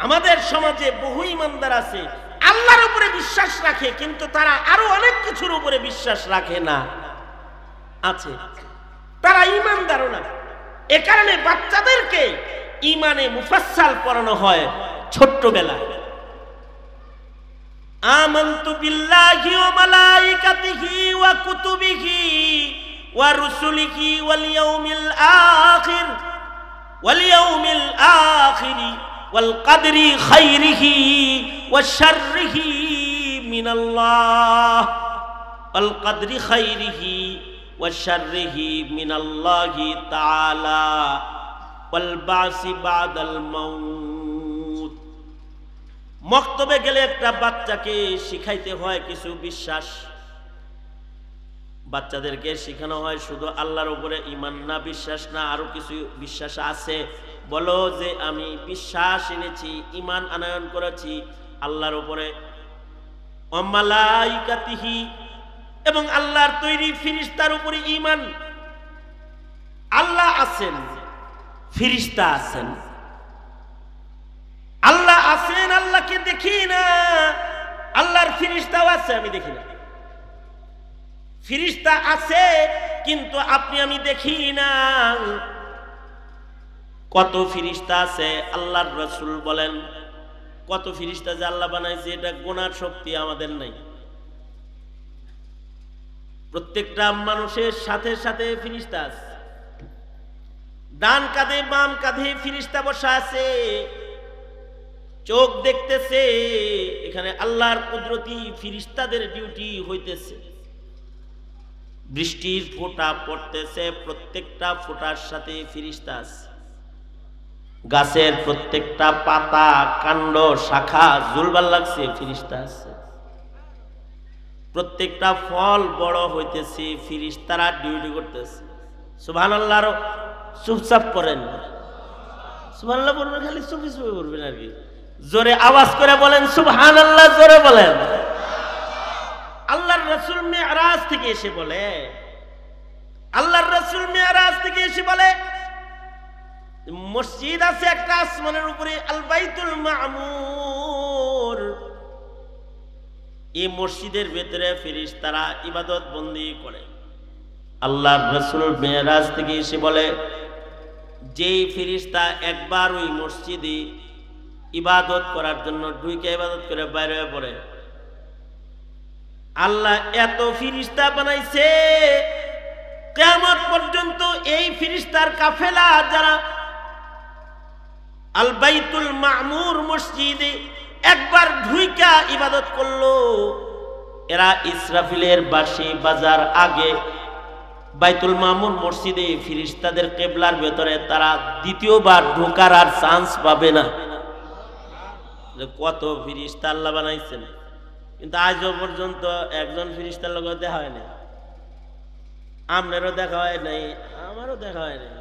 আমাদের সমাজে বহু ইমানদার আছে আল্লাহর উপরে বিশ্বাস রাখে, কিন্তু তারা আরো অনেক কিছুর উপরে বিশ্বাস রাখে না। আছে তারা ইমানদারও না। এ কারণে বাচ্চাদেরকে ইমানে মুফাসসাল পড়ানো হয় ছোট্টবেলায়। আমানতু বিল্লাহি ওয়া মালাইকাতিহি ওয়া কুতুবিহি ওয়া রুসুলিহি ওয়াল ইয়াউমিল আখির ওয়াল কদরি খাইরিহি ওয়া শাররিহি মিনাল্লাহ ওয়াল কদরি খাইরিহি ওয়া শাররিহি মিনাল্লাহি তাআলা ওয়াল বাসি বাদাল মাউত। মক্তবে গেলে একটা বাচ্চাকে শিখাইতে হয় কিছু বিশ্বাস। বাচ্চাদেরকে শেখানো হয় শুধু আল্লাহর উপরে ঈমান না, বিশ্বাস না, আরো কিছু বিশ্বাস আছে। বলো যে আমি বিশ্বাস এনেছি, ঈমান আনয়ন করেছি আল্লাহর উপরে, ওয়া মালাইকাতিহি এবং আল্লাহর তৈরি ফেরেশতার উপরে ঈমান। আল্লাহ আছেন, ফেরেশতা আছেন। আল্লাহ আছেন, আল্লাহকে দেখি না, আল্লাহর ফেরেশতাও আছে, আমি দেখি না। ফেরেশতা আছে কিন্তু আপনি আমি দেখি না। কত ফেরেশতা আছে আল্লাহর রাসূল বলেন, কত ফেরেশতা যে আল্লাহ বানাইছে এটা গোনার শক্তি আমাদের নাই। প্রত্যেকটা মানুষের সাথে সাথে ফেরেশতা আছে, ডান কাঁধে বাম কাঁধে ফেরেশতা বসা আছে, চোখ দেখতেছে। এখানে আল্লাহর কুদরতি ফেরেশতাদের ডিউটি হইতেছে। বৃষ্টির ফোঁটা পড়তেছে, প্রত্যেকটা ফোঁটার সাথে ফেরেশতা আছে। গাছের প্রত্যেকটা পাতা কাণ্ড শাখা ঝুলবার লাগছে, ফেরেশতা আছে। প্রত্যেকটা ফল বড় হইতেছে, ফেরেশতারা ডিউটি করতেছে। সুবহানাল্লাহ। চুপচাপ করেন, সুবহানাল্লাহ বলবেন, খালি চুপি চুপি বলবেন আর কি। জোরে আওয়াজ করে বলেন সুবহানাল্লাহ, জোরে বলেন। আল্লাহর রাসূল মিরাজ থেকে এসে বলে, আল্লাহর রাসূল মিরাজ থেকে এসে বলে মসজিদ আছে একটা আসমানের উপরে, আল বাইতুল মামুর। এই মসজিদের ভিতরে ফেরেশতারা ইবাদত বন্দি করে। আল্লাহর রাসূল মিরাজ থেকে এসে বলে, যেই ফেরেশতা একবার ওই মসজিদে ইবাদত করার জন্য ঢুকে ইবাদত করে বাইরে হয়ে পড়ে, আল্লাহ এত ফেরেশতা বানাইছে কিয়ামত পর্যন্ত এই ফেরেশতার কাফেলা যারা আল বাইতুল মামুর মসজিদে একবার ঢুইকা ইবাদত করলো, এরা ইসরাফিলের বাঁশি বাজার আগে বাইতুল মামুর মসজিদে ফেরেশতাদের কিবলার ভেতরে তারা দ্বিতীয়বার ঢোকার আর চান্স পাবে না। কত ফেরেশতা আল্লাহ বানাইছেন, কিন্তু আজও পর্যন্ত একজন ফেরেশতার লোক দেখা হয় না। আপনারও দেখা হয় নাই, আমারও দেখা হয় নাই।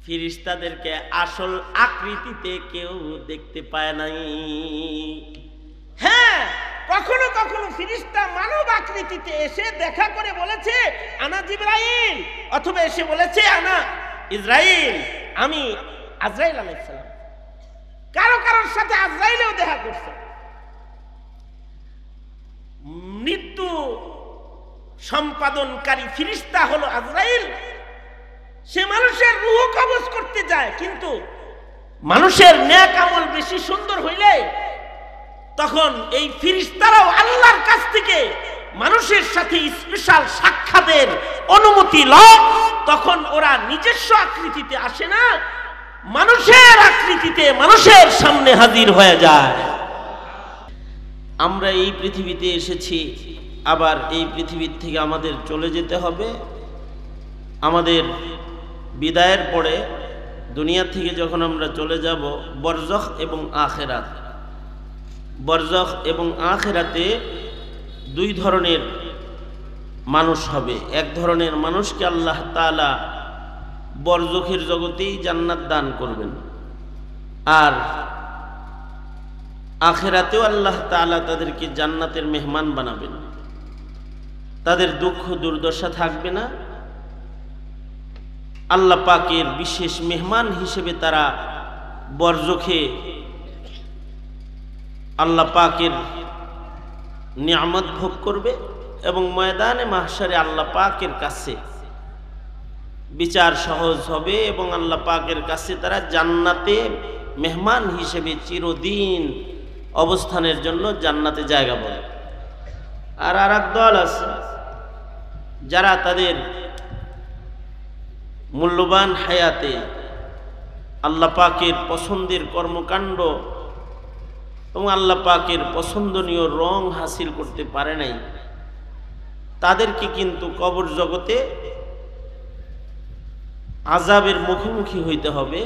ফেরেশতাদেরকে আসল আকৃতিতে কেউ দেখতে পায় নাই। হ্যাঁ, কখনো কখনো ফেরেশতা মানব আকৃতিতে এসে দেখা করে বলেছে আনা জিবরাইল, অথবা এসে বলেছে আনা ইসরাইল, আমি আজরাইল আলাইহিস সালাম। কারো কারোর সাথে আজরাইলও দেখা করছে। মৃত্যু সম্পাদনকারী ফেরেশতা হলো আজরাইল। সে মানুষের রূহ কবজ করতে যায়, কিন্তু মানুষের নেক আমল বেশি সুন্দর হইলে তখন এই ফেরেশতারাও আল্লাহর কাছ থেকে মানুষের সাথে স্পেশাল সাক্ষাতের অনুমতি লয়। তখন ওরা নিজস্ব আকৃতিতে আসে না, মানুষের আকৃতিতে মানুষের সামনে হাজির হয়ে যায়। আমরা এই পৃথিবীতে এসেছি, আবার এই পৃথিবীর থেকে আমাদের চলে যেতে হবে। আমাদের বিদায়ের পরে দুনিয়া থেকে যখন আমরা চলে যাব, বরজখ এবং আখিরাত, বরজখ এবং আখিরাতে দুই ধরনের মানুষ হবে। এক ধরনের মানুষকে আল্লাহ তাআলা বরজখের জগতেই জান্নাত দান করবেন, আর আখিরাতেও আল্লাহ তাআলা তাদেরকে জান্নাতের মেহমান বানাবেন। তাদের দুঃখ দুর্দশা থাকবে না। আল্লাহ পাকের বিশেষ মেহমান হিসেবে তারা বরজখে আল্লাহ পাকের নিয়ামত ভোগ করবে এবং ময়দানে মাহশারে আল্লাহ পাকের কাছে বিচার সহজ হবে এবং আল্লাহ পাকের কাছে তারা জান্নাতে মেহমান হিসেবে চিরদিন অবস্থানের জন্য জান্নাতে জায়গা পাবে। আর এক দল আছে যারা তাদের মূল্যবান হায়াতে আল্লাহ পাকের পছন্দের কর্মকাণ্ড এবং আল্লাহ পাকের পছন্দনীয় রং হাসিল করতে পারে নাই, তাদেরকে কিন্তু কবর জগতে আযাবের মুখোমুখি হইতে হবে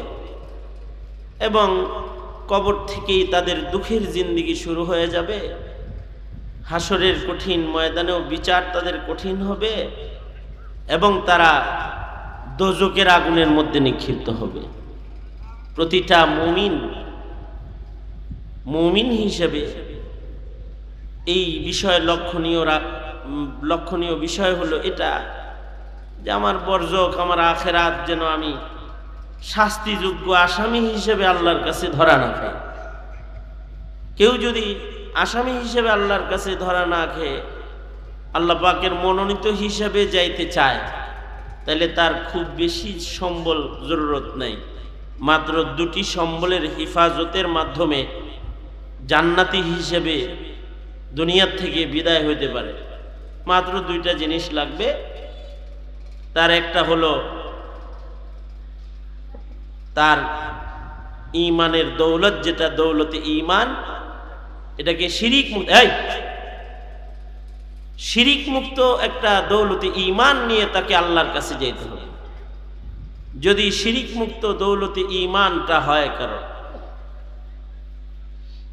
এবং কবর থেকেই তাদের দুঃখের জিন্দেগি শুরু হয়ে যাবে। হাসরের কঠিন ময়দানেও বিচার তাদের কঠিন হবে এবং তারা দোজখের আগুনের মধ্যে নিক্ষিপ্ত হবে। প্রতিটা মুমিন হিসেবে এই বিষয়ে লক্ষণীয় বিষয় হলো এটা যে আমার বরজখ, আমার আখেরাত যেন আমি শাস্তিযোগ্য আসামি হিসেবে আল্লাহর কাছে ধরা না খাই। কেউ যদি আসামি হিসেবে আল্লাহর কাছে ধরা না খেয়ে আল্লাহ পাকের মনোনীত হিসেবে যাইতে চায়, তাহলে তার খুব বেশি সম্বল জরুরত নাই। মাত্র দুটি সম্বলের হেফাজতের মাধ্যমে জান্নাতি হিসেবে দুনিয়ার থেকে বিদায় হইতে পারে। মাত্র দুইটা জিনিস লাগবে। তার একটা হলো তার ঈমানের দৌলত, যেটা দৌলতে ঈমান, এটাকে শিরিক মুক্ত একটা দৌলতে ঈমান নিয়ে তাকে আল্লাহর কাছে যেতে হবে। যদি শিরিক মুক্ত দৌলতে ঈমানটা হয় কারণ,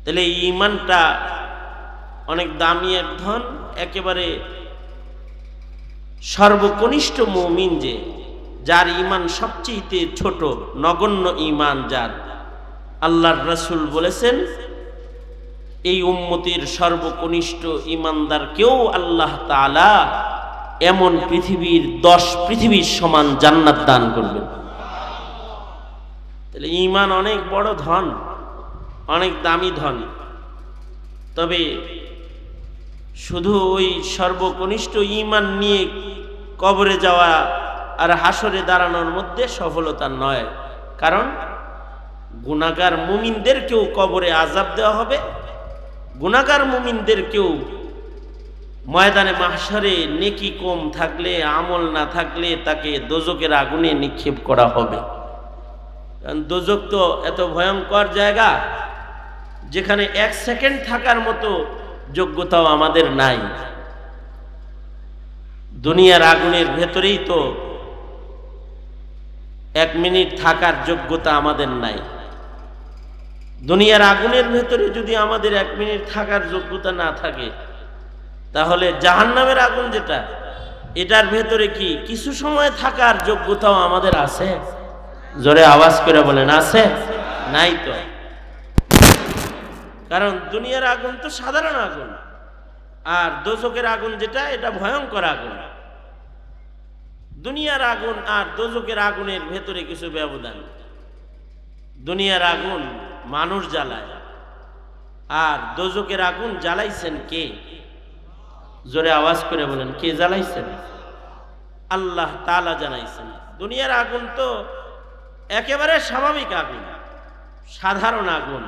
তাহলে ঈমানটা অনেক দামি এক ধন। একেবারে সর্বকনিষ্ঠ মুমিন, যার ঈমান সবচেয়ে ছোট, নগণ্য ঈমান যার, আল্লাহর রাসূল বলেছেন এই উম্মতের সর্বকনিষ্ঠ ঈমানদারকেও আল্লাহ তাআলা এমন 10 পৃথিবীর সমান জান্নাত দান করবেন। তাহলে ঈমান অনেক বড় ধন, অনেক দামি ধন। তবে শুধু ওই সর্বকনিষ্ঠ ঈমান নিয়ে কবরে যাওয়া আর হাসরে দাঁড়ানোর মধ্যে সফলতা নয়। কারণ গুনাহগার মুমিনদেরকেও কবরে আযাব দেওয়া হবে, গুনাহগার মুমিনদেরকেও ময়দানে মাহশারে নেকি কম থাকলে, আমল না থাকলে তাকে দোজখের আগুনে নিক্ষেপ করা হবে। কারণ দোজখ তো এত ভয়ঙ্কর জায়গা যেখানে 1 সেকেন্ড থাকার মতো যোগ্যতাও আমাদের নাই। দুনিয়ার আগুনের ভেতরেই তো 1 মিনিট থাকার যোগ্যতা আমাদের নাই। দুনিয়ার আগুনের ভেতরে যদি আমাদের 1 মিনিট থাকার যোগ্যতা না থাকে, তাহলে জাহান্নামের আগুন যেটা, এটার ভেতরে কি কিছু সময় থাকার যোগ্যতাও আমাদের আছে? জোরে আওয়াজ করে বলেন, আছে? নাই তো। কারণ দুনিয়ার আগুন তো সাধারণ আগুন, আর দোজখের আগুন যেটা, এটা ভয়ঙ্কর আগুন। দুনিয়ার আগুন আর দোজখের আগুনের ভেতরে কিছু ব্যবধান। দুনিয়ার আগুন মানুষ জ্বালায়, আর দোজখের আগুন জ্বালাইছেন কে? জোরে আওয়াজ করে বলেন, কে জ্বালাইছেন? আল্লাহ তাআলা জ্বালাইছেন। দুনিয়ার আগুন তো একেবারে স্বাভাবিক আগুন, সাধারণ আগুন।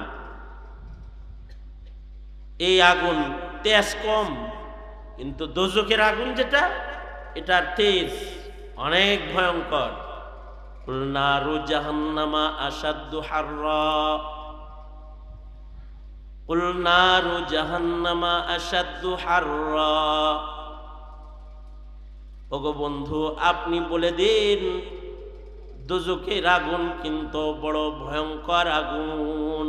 এই আগুন তেজ কম, কিন্তু দোজখের আগুন যেটা, এটার তেজ অনেক ভয়ঙ্কর। নারু জাহান্নামা আশাদ্দু হাররা, কুল নারু জাহান্নামা আশাদ্দু হাররা। ওগো বন্ধু, আপনি বলে দিন দোজখের আগুন কিন্তু বড় ভয়ঙ্কর আগুন,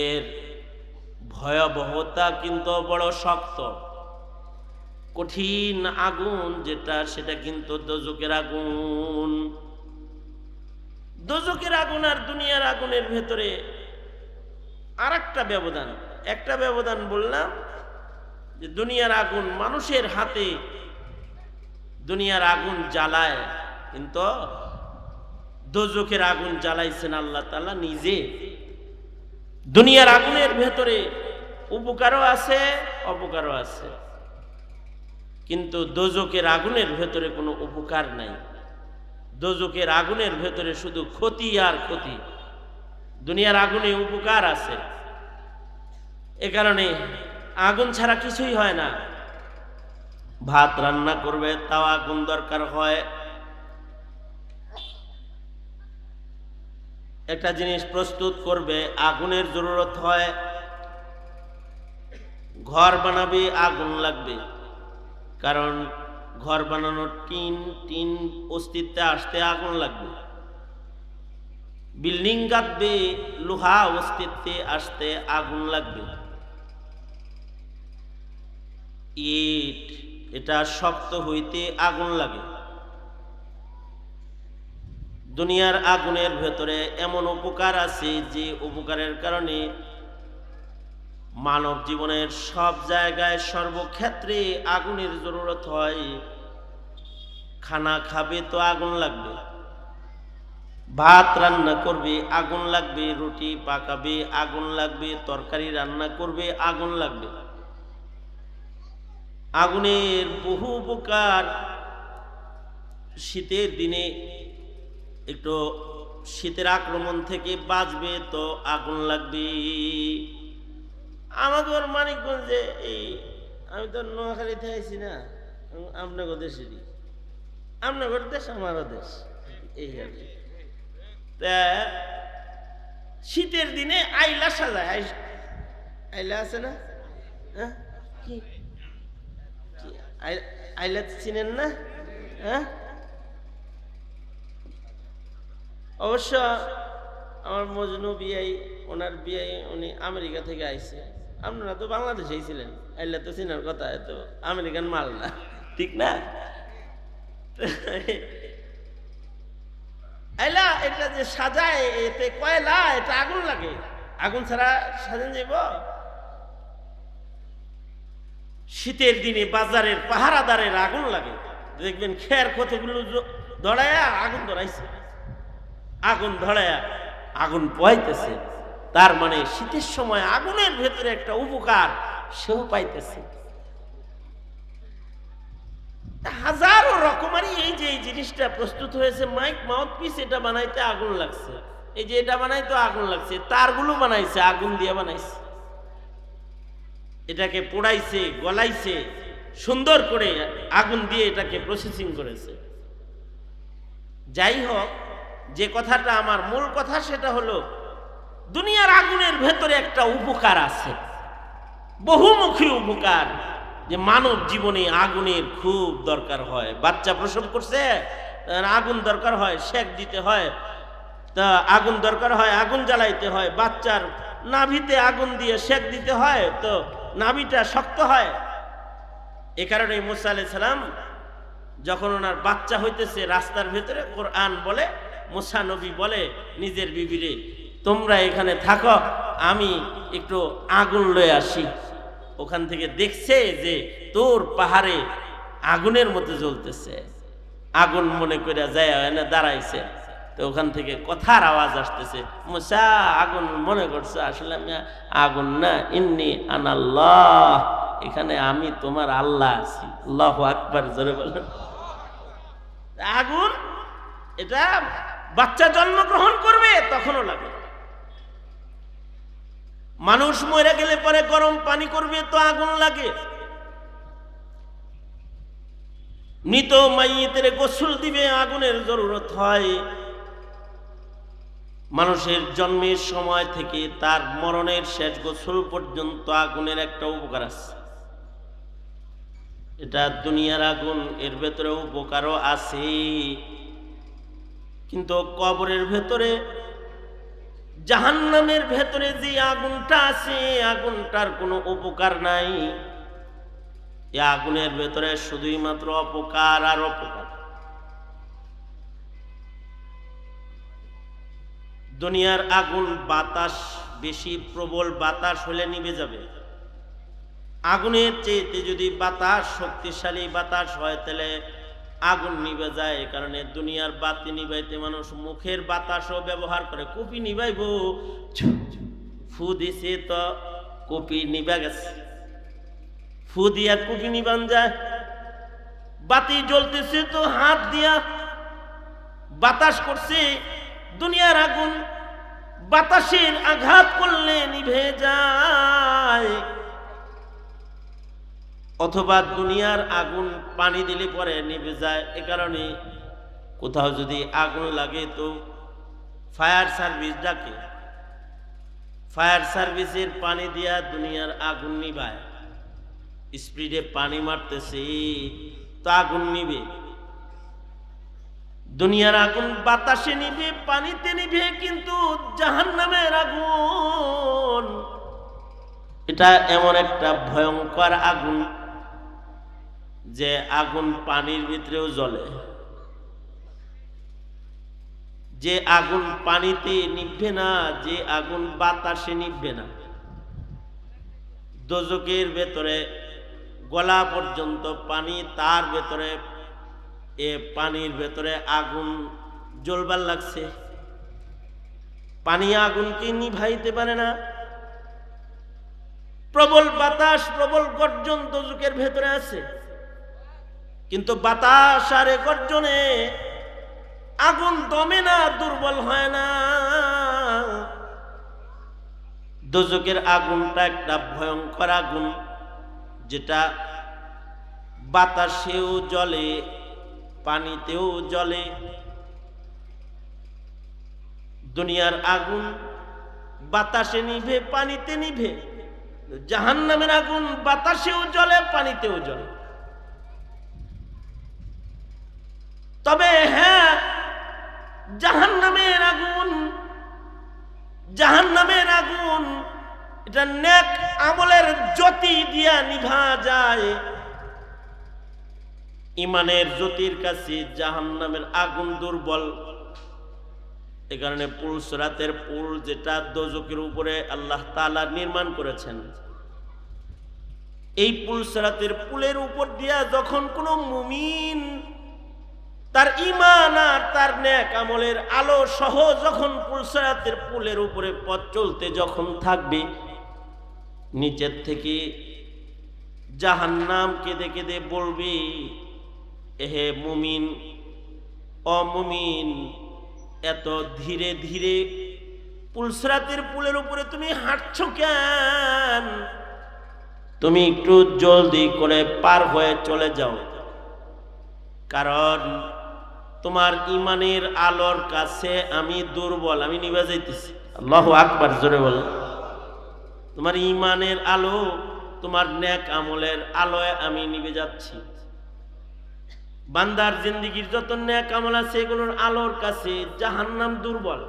এর ভয়াবহতা কিন্তু বড় শক্ত। কঠিন আগুন যেটা, সেটা কিন্তু দোজখের আগুন। দোজখের আগুন আর দুনিয়ার আগুনের ভেতরে আর একটা ব্যবধান। একটা ব্যবধান বললাম যে দুনিয়ার আগুন মানুষের হাতে দুনিয়ার আগুন জ্বালায়, কিন্তু দোজখের আগুন জ্বালাইছেন আল্লাহ তাআলা নিজে। দুনিয়ার আগুনের ভেতরে উপকারও আছে, অপকারও আছে, কিন্তু দোজকের আগুনের ভেতরে কোনো উপকার নাই। দোজকের আগুনের ভেতরে শুধু ক্ষতি আর ক্ষতি। দুনিয়ার আগুনে উপকার আছে, এ কারণে আগুন ছাড়া কিছুই হয় না। ভাত রান্না করবে তাও আগুন দরকার হয়, একটা জিনিস প্রস্তুত করবে আগুনের জরুরত হয়, ঘর বানাবে আগুন লাগবে, কারণ ঘর বানানোর টিন অস্তিত্বে আসতে আগুন লাগবে। বিল্ডিং গাঁথবে লোহা অস্তিত্বে আসতে আগুন লাগবে। ইট এটা শক্ত হইতে আগুন লাগে। দুনিয়ার আগুনের ভেতরে এমন উপকার আছে যে উপকারের কারণে মানব জীবনের সব জায়গায় সর্বক্ষেত্রে আগুনের জরুরত হয়। খানা খাবে তো আগুন লাগবে, ভাত রান্না করবে আগুন লাগবে, রুটি পাকাবে আগুন লাগবে, তরকারি রান্না করবে আগুন লাগবে। আগুনের বহু উপকার। শীতের দিনে একটু শীতের আক্রমণ থেকে বাঁচবে তো আগুন লাগবে। আমাদের মানিকগঞ্জে এই আমি তো নোয়াখালীতে আইছি না, আপনাদের দেশেরই, আপনাদের দেশ আমারও দেশ, এই আর কি। তা শীতের দিনে আইলা সাজায়, আইলা আছে না? হ্যাঁ, কি আইলা চিনেন না? হ্যাঁ, অবশ্য আমার মজনু বিয়াই, ওনার বিয়াই উনি আমেরিকা থেকে আইছে। আপনারা তো বাংলাদেশেই ছিলেন, আইলা তো চিনার কথা, এত আমেরিকান মাল না, ঠিক না? আইলা এটা যে সাজায়, এতে কয়লা, এটা আগুন লাগে, আগুন ছাড়া সাজান যাব? শীতের দিনে বাজারের পাহারাদারের আগুন লাগে, দেখবেন খের কতগুলো ধরায়া আগুন ধরাইছে, আগুন ধরায়া আগুন পোয়াইতেছে। তার মানে শীতের সময় আগুনের ভেতরে একটা উপকার সেও পাইতেছে। হাজারো রকমারি এই যে এই জিনিসটা প্রস্তুত হয়েছে, মাইক মাউথপিস, এটা বানাইতে আগুন লাগছে, এই যে এটা বানাইতে আগুন লাগছে, তারগুলো বানাইছে আগুন দিয়ে বানাইছে, এটাকে পোড়াইছে, গলাইছে, সুন্দর করে আগুন দিয়ে এটাকে প্রসেসিং করেছে। যাই হোক, যে কথাটা আমার মূল কথা সেটা হলো দুনিয়ার আগুনের ভেতরে একটা উপকার আছে, বহুমুখী উপকার, যে মানব জীবনে আগুনের খুব দরকার হয়। বাচ্চা প্রসব করছে, আগুন দরকার হয়, সেক দিতে হয়, তা আগুন দরকার হয়, আগুন জ্বালাইতে হয়। বাচ্চার নাভিতে আগুন দিয়ে সেক দিতে হয়, তো নাভিটা শক্ত হয়। এ কারণে মুসা আলাইহিস সালাম যখন ওনার বাচ্চা হইতেছে রাস্তার ভেতরে, কোরআন বলে, মুসা নবী বলে নিজের বিবিরে, তোমরা এখানে থাকো, আমি একটু আগুন লয়ে আসি। ওখান থেকে দেখছে যে তোর পাহাড়ে আগুনের মতো জ্বলতেছে, আগুন মনে করে যায় না দাঁড়াইছে, তো ওখান থেকে কথার আওয়াজ আসতেছে, মুসা আগুন মনে করছে, আসলে আমি আগুন না, ইন্নী আনাল্লাহ, এখানে আমি তোমার আল্লাহ আছি। আল্লাহু আকবার, জোরে বলেন। আগুন এটা বাচ্চা জন্মগ্রহণ করবে তখনও লাগে। মানুষ মরে গেলে পরে গরম পানি করবে তো আগুন লাগে। মৃত মাইয়িতের গোসল দিবে, আগুনের জরুরত হয়। মানুষের জন্মের সময় থেকে তার মরণের শেষ গোসল পর্যন্ত আগুনের একটা উপকার আছে। এটা দুনিয়ার আগুন, এর ভেতরে উপকারও আছে, কিন্তু কবরের ভেতরে, জাহান্নামের ভেতরে যে আগুনটা আছে, আগুনটার কোনো উপকার নাই। এই আগুনের ভেতরে শুধুই মাত্র অপকার আর অপকার। দুনিয়ার আগুন বাতাস, বেশি প্রবল বাতাস হলে নিভে যাবে। আগুনের চেয়েতে যদি বাতাস শক্তিশালী বাতাস হয় তাহলে আগুন নিভে যায়। এই কারণে দুনিয়ার বাতি নিভাইতে মানুষ মুখের বাতাসও ব্যবহার করে। কুপি নিভাইব, ফু দিছে তো কপি নিবা গেছে, ফু দিয়া কপি নিবান যায়। বাতি জ্বলতেছে তো হাত দিয়া বাতাস করছে, দুনিয়ার আগুন বাতাসের আঘাত করলে নিভে যায়। অথবা দুনিয়ার আগুন পানি দিলে পরে নিভে যায়। এ কারণে কোথাও যদি আগুন লাগে তো ফায়ার সার্ভিস ডাকে, ফায়ার সার্ভিসের পানি দিয়া দুনিয়ার আগুন নিভায়। স্পিডে পানি মারতেছে তো আগুন নিবে। দুনিয়ার আগুন বাতাসে নিবে, পানিতে নিবে, কিন্তু জাহান্নামের আগুন এটা এমন একটা ভয়ঙ্কর আগুন যে আগুন পানির ভিতরেও জ্বলে, যে আগুন পানিতে নিভবে না, যে আগুন বাতাসে নিভবে না। দোজকের ভেতরে গলা পর্যন্ত পানি, তার ভেতরে এ পানির ভেতরে আগুন জ্বলবার লাগছে। পানি আগুনকে নিভাইতে পারে না। প্রবল বাতাস, প্রবল গর্জন দোজকের ভেতরে আছে, কিন্তু বাতাস আর গর্জনে আগুন দমে না, দুর্বল হয় না। দোজকের আগুনটা একটা ভয়ঙ্কর আগুন, যেটা বাতাসেও জ্বলে, পানিতেও জ্বলে। দুনিয়ার আগুন বাতাসে নিভে, পানিতে নিভে। জাহান্নামের আগুন বাতাসেও জ্বলে, পানিতেও জ্বলে। তবে হ্যাঁ, জাহান্নামের আগুন, জাহান্নামের আগুন এটা নেক আমলের জ্যোতি দিয়া নিভা যায়। ইমানের জ্যোতির কাছে জাহান্নামের আগুন দুর্বল। এ কারণে পুলসরাতের পুল, যেটা দোজকের উপরে আল্লাহ তাআলা নির্মাণ করেছেন, এই পুলসরাতের পুলের উপর দিয়া যখন কোনো মুমিন তার ঈমান আর তার নেক আমলের আলো সহ যখন পুলসরাতের পুলের উপরে পথ চলতে যখন থাকবে, নিচের থেকে জাহান্নাম কেঁদে কেঁদে বলবে, এহে মুমিন, অমুমিন, এত ধীরে ধীরে পুলসরাতের পুলের উপরে তুমি হাঁটছো কেন? তুমি একটু জলদি করে পার হয়ে চলে যাও, কারণ তোমার ইমানের আলোর কাছে আমি দুর্বল, আমি নিভে যাইতেছি। আল্লাহু আকবার, জোরে বল। তোমার ইমানের আলো, তোমার নেক আমলের আলোয় আমি নিভে যাচ্ছি। বান্দার জিন্দেগীর যত নেক আমল আছে এগুলোর আলোর কাছে জাহান্নাম দুর্বল।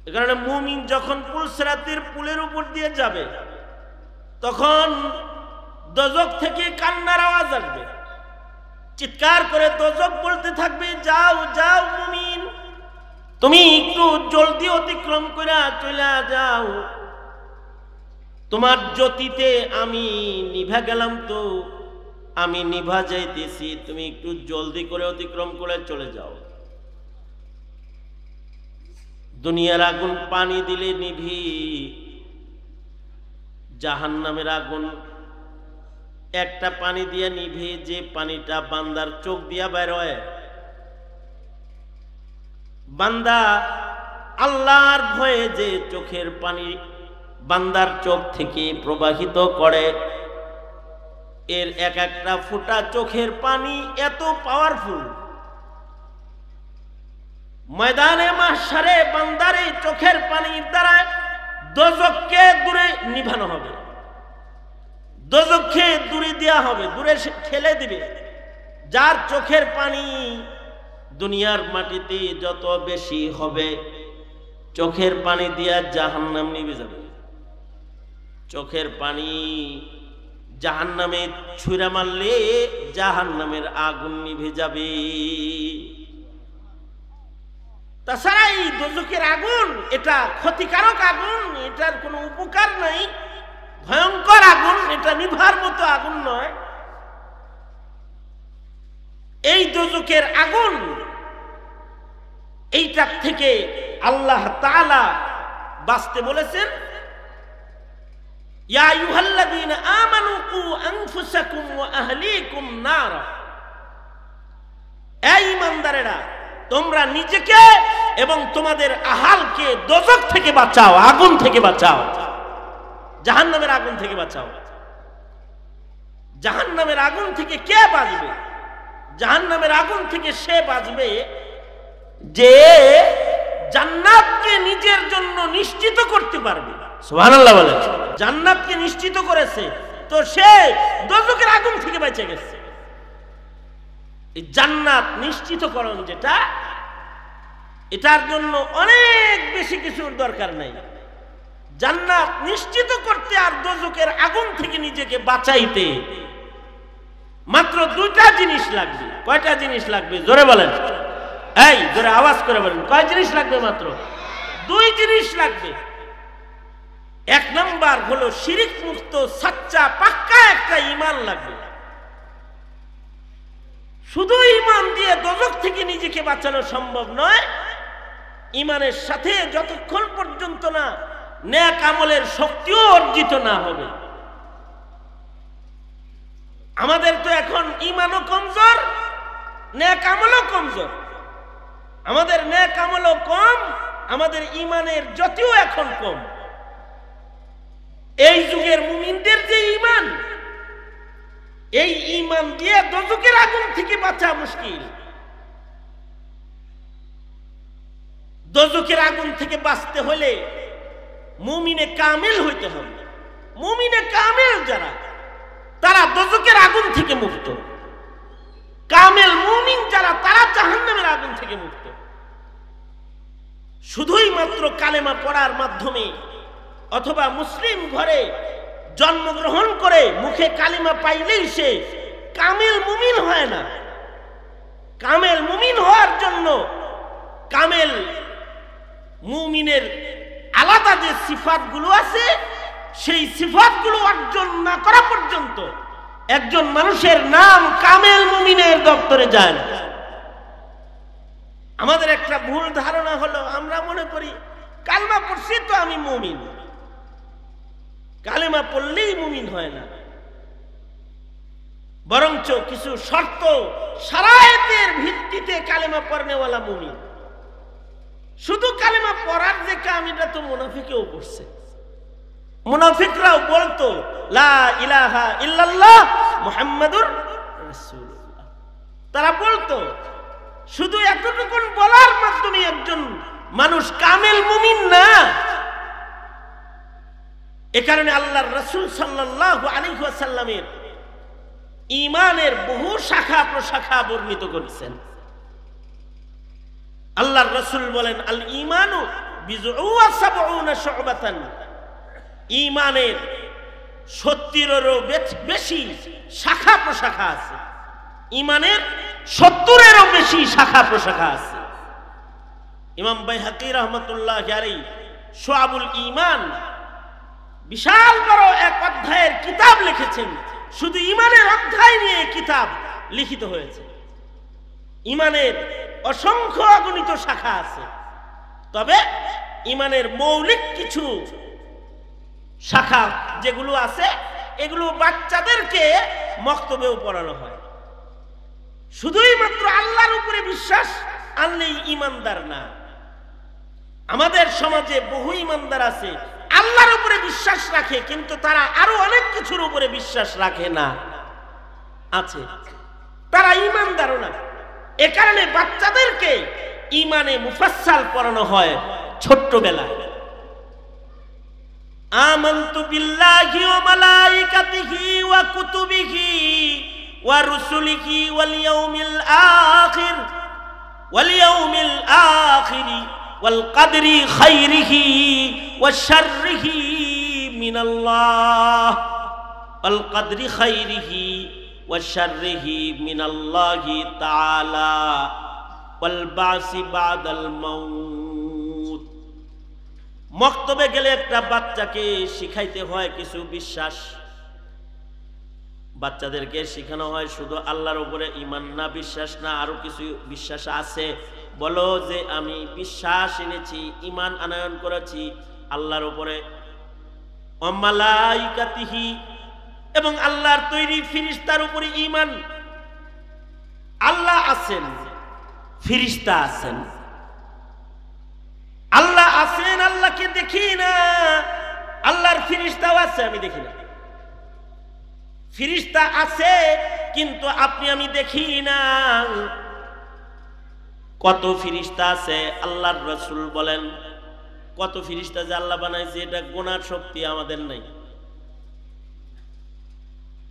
এ কারণে মুমিন যখন পুলসরাতের পুলের উপর দিয়ে যাবে, তখন দোজক থেকে কান্নার আওয়াজ আসবে। চিৎকার করে দোজক বলতে থাকবে, যাও যাও মুমিন, তুমি একটু জলদি অতিক্রম করে চলে যাও, তোমার জ্যোতিতে আমি নিভা গেলাম, তো আমি নিভা যাইতেছি, তুমি একটু জলদি করে অতিক্রম করে চলে যাও। দুনিয়ার আগুন পানি দিলে নিভি, জাহান্নামের আগুন একটা পানি দিয়ে নিভে, যে পানিটা বান্দার চোখ দিয়া বের হয়। বান্দা আল্লাহর ভয়ে যে চোখের পানি বান্দার চোখ থেকে প্রবাহিত করে, এর এক একটা ফোঁটা চোখের পানি এত পাওয়ারফুল। ময়দানে মাহশারে বান্দার এই চোখের পানির দ্বারা দোজখকে দূরে নিভানো হবে, দোজখকে দূরে দেওয়া হবে, দূরে ঠেলে দিবে। যার চোখের পানি দুনিয়ার মাটিতে যত বেশি হবে, চোখের পানি দিয়া জাহান্নাম নিভে যাবে। চোখের পানি জাহান্নামে ছুঁড়ে মারলে জাহান্নামের আগুন নিভে যাবে। তাছাড়া এই দোজখের আগুন এটা ক্ষতিকারক আগুন, এটার কোনো উপকার নাই, ভয়ঙ্কর আগুন, এটা নিভার মতো আগুন নয়। এই দোজখের আগুন, এইটার থেকে আল্লাহ তাআলা বাঁচতে বলেছেন। ইয়া আইয়ুহাল্লাযীনা আমানু কু আনফুসাকুম ওয়া আহলিকুম নারা, এই ঈমানদারেরা তোমরা নিজেকে এবং তোমাদের আহালকে দোজখ থেকে বাঁচাও, আগুন থেকে বাঁচাও, জাহান্নামের আগুন থেকে বাঁচাও। জাহান্নামের আগুন থেকে কে বাঁচবে? জাহান্নামের আগুন থেকে সে বাঁচবে যে জান্নাতকে নিজের জন্য নিশ্চিত করতে পারবে। সুবহানাল্লাহ বলে। জান্নাতকে নিশ্চিত করেছে তো সে দোজখের আগুন থেকে বেঁচে গেছে। এই জান্নাত নিশ্চিতকরণ যেটা, এটার জন্য অনেক বেশি কিছুর দরকার নাই। জান্নাত নিশ্চিত করতে আর দোজখের আগুন থেকে নিজেকে বাঁচাইতে মাত্র দুইটা জিনিস লাগবে। কয়টা জিনিস লাগবে জোরে বলেন, এই জোরে আওয়াজ করে বলেন, কয় জিনিস লাগবে? মাত্র দুই জিনিস লাগবে। এক নাম্বার হলো শিরিক মুক্ত সাচ্চা পাক্কা একটা ঈমান লাগবে। শুধু ঈমান দিয়ে দোজখ থেকে নিজেকে বাঁচানো সম্ভব নয়। ঈমানের সাথে যতক্ষণ পর্যন্ত না নেক আমলের শক্তিও অর্জিত না হবে। আমাদের তো এখন ঈমানও কমজোর, নেক আমলও কমজোর। আমাদের নেক আমলও কম, আমাদের ঈমানের জ্যোতিও এখন কম। এই যুগের মুমিনদের যে ঈমান, এই ঈমান দিয়ে দোজখের আগুন থেকে বাঁচা মুশকিল। দোজখের আগুন থেকে বাঁচতে হলে মুমিনে কামিল হইতে হবে। মুমিনে কামিল যারা, তারা দোজখের আগুন থেকে মুক্ত। কামিল মুমিন যারা, তারা জাহান্নামের আগুন থেকে মুক্ত। শুধুই মাত্র কালেমা পড়ার মাধ্যমে অথবা মুসলিম ঘরে জন্মগ্রহণ করে মুখে কালিমা পাইলেই সে কামিল মুমিন হয় না। কামিল মুমিন হওয়ার জন্য কামিল মুমিনের আলাদা যে সিফাতগুলো আছে, সেই সিফাতগুলো অর্জন না করা পর্যন্ত একজন মানুষের নাম কামিল মুমিনের দপ্তরে যায় না। আমাদের একটা ভুল ধারণা হলো, আমরা মনে করি কালেমা পড়ছি তো আমি মুমিন। কালেমা পড়লেই মুমিন হয় না, বরঞ্চ কিছু শর্ত শারায়েতের ভিত্তিতে কালেমা পড়নেওয়ালা মুমিন। শুধু কালেমা পড়ার যে কাম, এটা তো মুনাফিকেও করছে। মুনাফিকরাও বলতো লা ইলাহা ইল্লাল্লাহ মুহাম্মাদুর রাসূলুল্লাহ। তারা বলতো, শুধু এতটুকুন বলার মাধ্যমে একজন মানুষ কামিল মুমিন না। এ কারণে আল্লাহর রাসূল সাল্লাল্লাহু আলাইহি ওয়াসাল্লামের ঈমানের বহু শাখা প্রশাখা বর্ণিত করেছেন। আল্লাহর রাসূল বলেন, আল ঈমানু বিজউন ওয়া সাবউনা শু'বাতান। ঈমানের 70-এরও বেশি শাখা প্রশাখা আছে। ঈমানের 70-এরও বেশি শাখা প্রশাখা আছে। ইমাম বাইহাকী রাহমাতুল্লাহি আলাইহি শুআবুল ঈমান বিশাল বড় এক অধ্যায়ের কিতাব লিখেছেন। শুধু ঈমানের অধ্যায় নিয়ে কিতাব লিখিত হয়েছে। ঈমানের অসংখ্য অগণিত শাখা আছে, তবে ঈমানের মৌলিক কিছু শাখা যেগুলো আছে, এগুলো বাচ্চাদেরকে মক্তবেও পড়ানো হয়। শুধুই মাত্র আল্লাহর উপরে বিশ্বাস আনলেই ঈমানদার না। আমাদের সমাজে বহু ঈমানদার আছে, আল্লাহর উপরে বিশ্বাস রাখে, কিন্তু তারা আরো অনেক কিছুর উপরে বিশ্বাস রাখে না। আছে, তারা ঈমানদারও না। এ কারণে বাচ্চাদেরকে ঈমানে মুফাসসাল পড়ানো হয় ছোট্টবেলায়। আমানতু বিল্লাহি ওয়া মালাইকাতিহি ওয়া কুতুবিহি ওয়া রুসুলিহি ওয়াল ইয়াউমিল আখির ওয়াল কদরি খাইরিহি ওয়া শাররিহি মিনাল্লাহ ওয়াল কদরি খাইরিহি ওয়া শাররিহি মিনাল্লাহি তাআলা ওয়াল বাসি বাদাল মাউত। মক্তবে গেলে একটা বাচ্চাকে শিখাইতে হয় কিছু বিশ্বাস। বাচ্চাদেরকে শেখানো হয় শুধু আল্লাহর উপরে ঈমান না, বিশ্বাস না, আরো কিছু বিশ্বাস আছে। বলো যে আমি বিশ্বাস এনেছি, ঈমান আনয়ন করেছি আল্লাহর উপরে। ওয়া মালাইকাতিহি, এবং আল্লাহর তৈরি ফেরেশতার উপরে ঈমান। আল্লাহ আছেন, ফেরেশতা আছেন। আল্লাহ আছেন, আল্লাহকে দেখি না, আল্লাহর ফেরেশতাও আছে, আমি দেখি না। ফেরেশতা আছে কিন্তু আপনি আমি দেখি না। কত ফেরেশতা আছে আল্লাহর রাসূল বলেন, কত ফেরেশতা যে আল্লাহ বানাইছে, এটা গোনার শক্তি আমাদের নাই।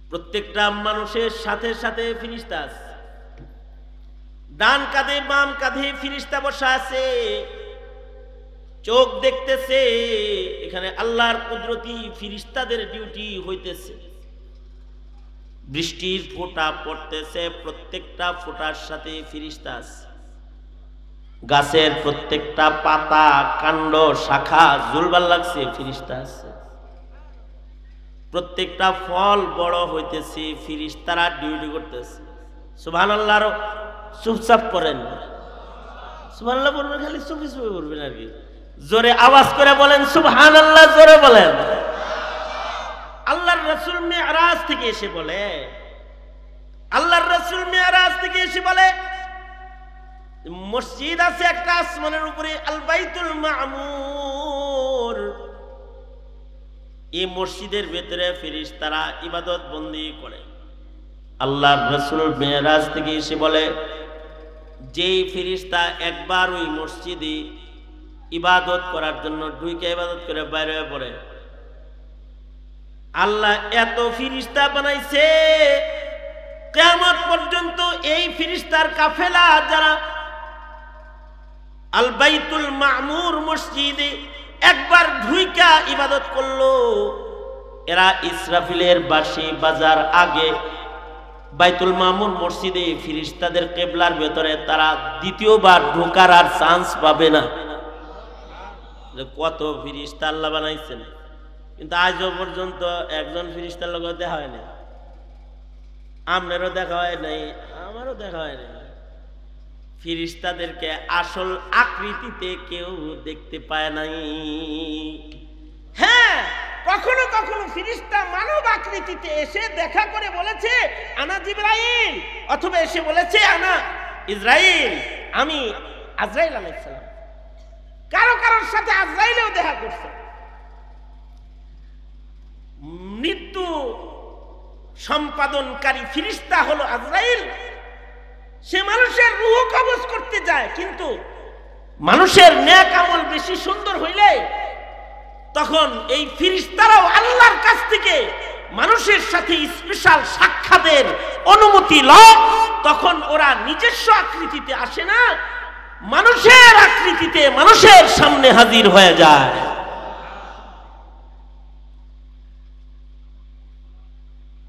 প্রত্যেকটা মানুষের সাথে সাথে ফেরেশতা আছে, ডান কাঁধে বাম কাঁধে ফেরেশতা বসা আছে, চোখ দেখতেছে। এখানে আল্লাহর কুদরতি ফেরেশতাদের ডিউটি হইতেছে। বৃষ্টির ফোঁটা পড়তেছে, প্রত্যেকটা ফোঁটার সাথে ফেরেশতা আছে। গাছের প্রত্যেকটা পাতা, কাণ্ড, শাখা ঝুলবার লাগছে, ফেরেশতা আছে। প্রত্যেকটা ফল বড় হইতেছে, ফেরেশতারা ডিউটি করতেছে। সুবহানাল্লাহ। চুপচাপ করেন, সুবহানাল্লাহ বলবেন, খালি চুপি চুপি বলবেন আর কি। জোরে আওয়াজ করে বলেন সুবহানাল্লাহ, জোরে বলেন। আল্লাহর রাসূল মিরাজ থেকে এসে বলে, আল্লাহর রাসূল মিরাজ থেকে এসে বলে, মসজিদ আছে একটা আসমানের উপরে, আল বাইতুল মামুর। এই মসজিদের ভেতরে ফেরেশতারা ইবাদত বন্দি করে। আল্লাহর রাসূল মিরাজ থেকে এসে বলে, যেই ফেরেশতা একবার ওই মসজিদে ইবাদত করার জন্য ঢুকে ইবাদত করে বাইরে হয়ে পড়ে, আল্লাহ এত ফেরেশতা বানাইছে, কিয়ামত পর্যন্ত এই ফেরেশতার কাফেলা যারা আল বাইতুল মামুর মসজিদে একবার ঢুইকা ইবাদত করলো, এরা ইসরাফিলের বাঁশি বাজার আগে বাইতুল মামুর মসজিদে ফেরেশতাদের কিবলার ভেতরে তারা দ্বিতীয়বার ঢোকার আর চান্স পাবে না। কত ফেরেশতা আল্লাহ বানাইছেন, কিন্তু আজও পর্যন্ত একজন ফেরেশতার লোক দেখা হয় না। আপনারও দেখা হয় নাই, আমারও দেখা হয় নাই। ফেরেশতাদেরকে আসল আকৃতিতে কেউ দেখতে পায় নাই। হ্যাঁ, কখনো কখনো ফেরেশতা মানব আকৃতিতে এসে দেখা করে বলেছে আনা জিবরাইল, অথবা এসে বলেছে আনা ইসরাইল, আমি আজরাইল আলাইহিস সালাম। কারো কারোর সাথে আজরাইলও দেখা করছে। মৃত্যু সম্পাদনকারী ফেরেশতা হলো আজরাইল। সে মানুষের রূহ কবজ করতে যায়, কিন্তু মানুষের নেক আমল বেশি সুন্দর হইলে তখন এই ফেরেশতারাও আল্লাহর কাছ থেকে মানুষের সাথে স্পেশাল সাক্ষাতের অনুমতি লয়। তখন ওরা নিজস্ব আকৃতিতে আসে না, মানুষের আকৃতিতে মানুষের সামনে হাজির হয়ে যায়।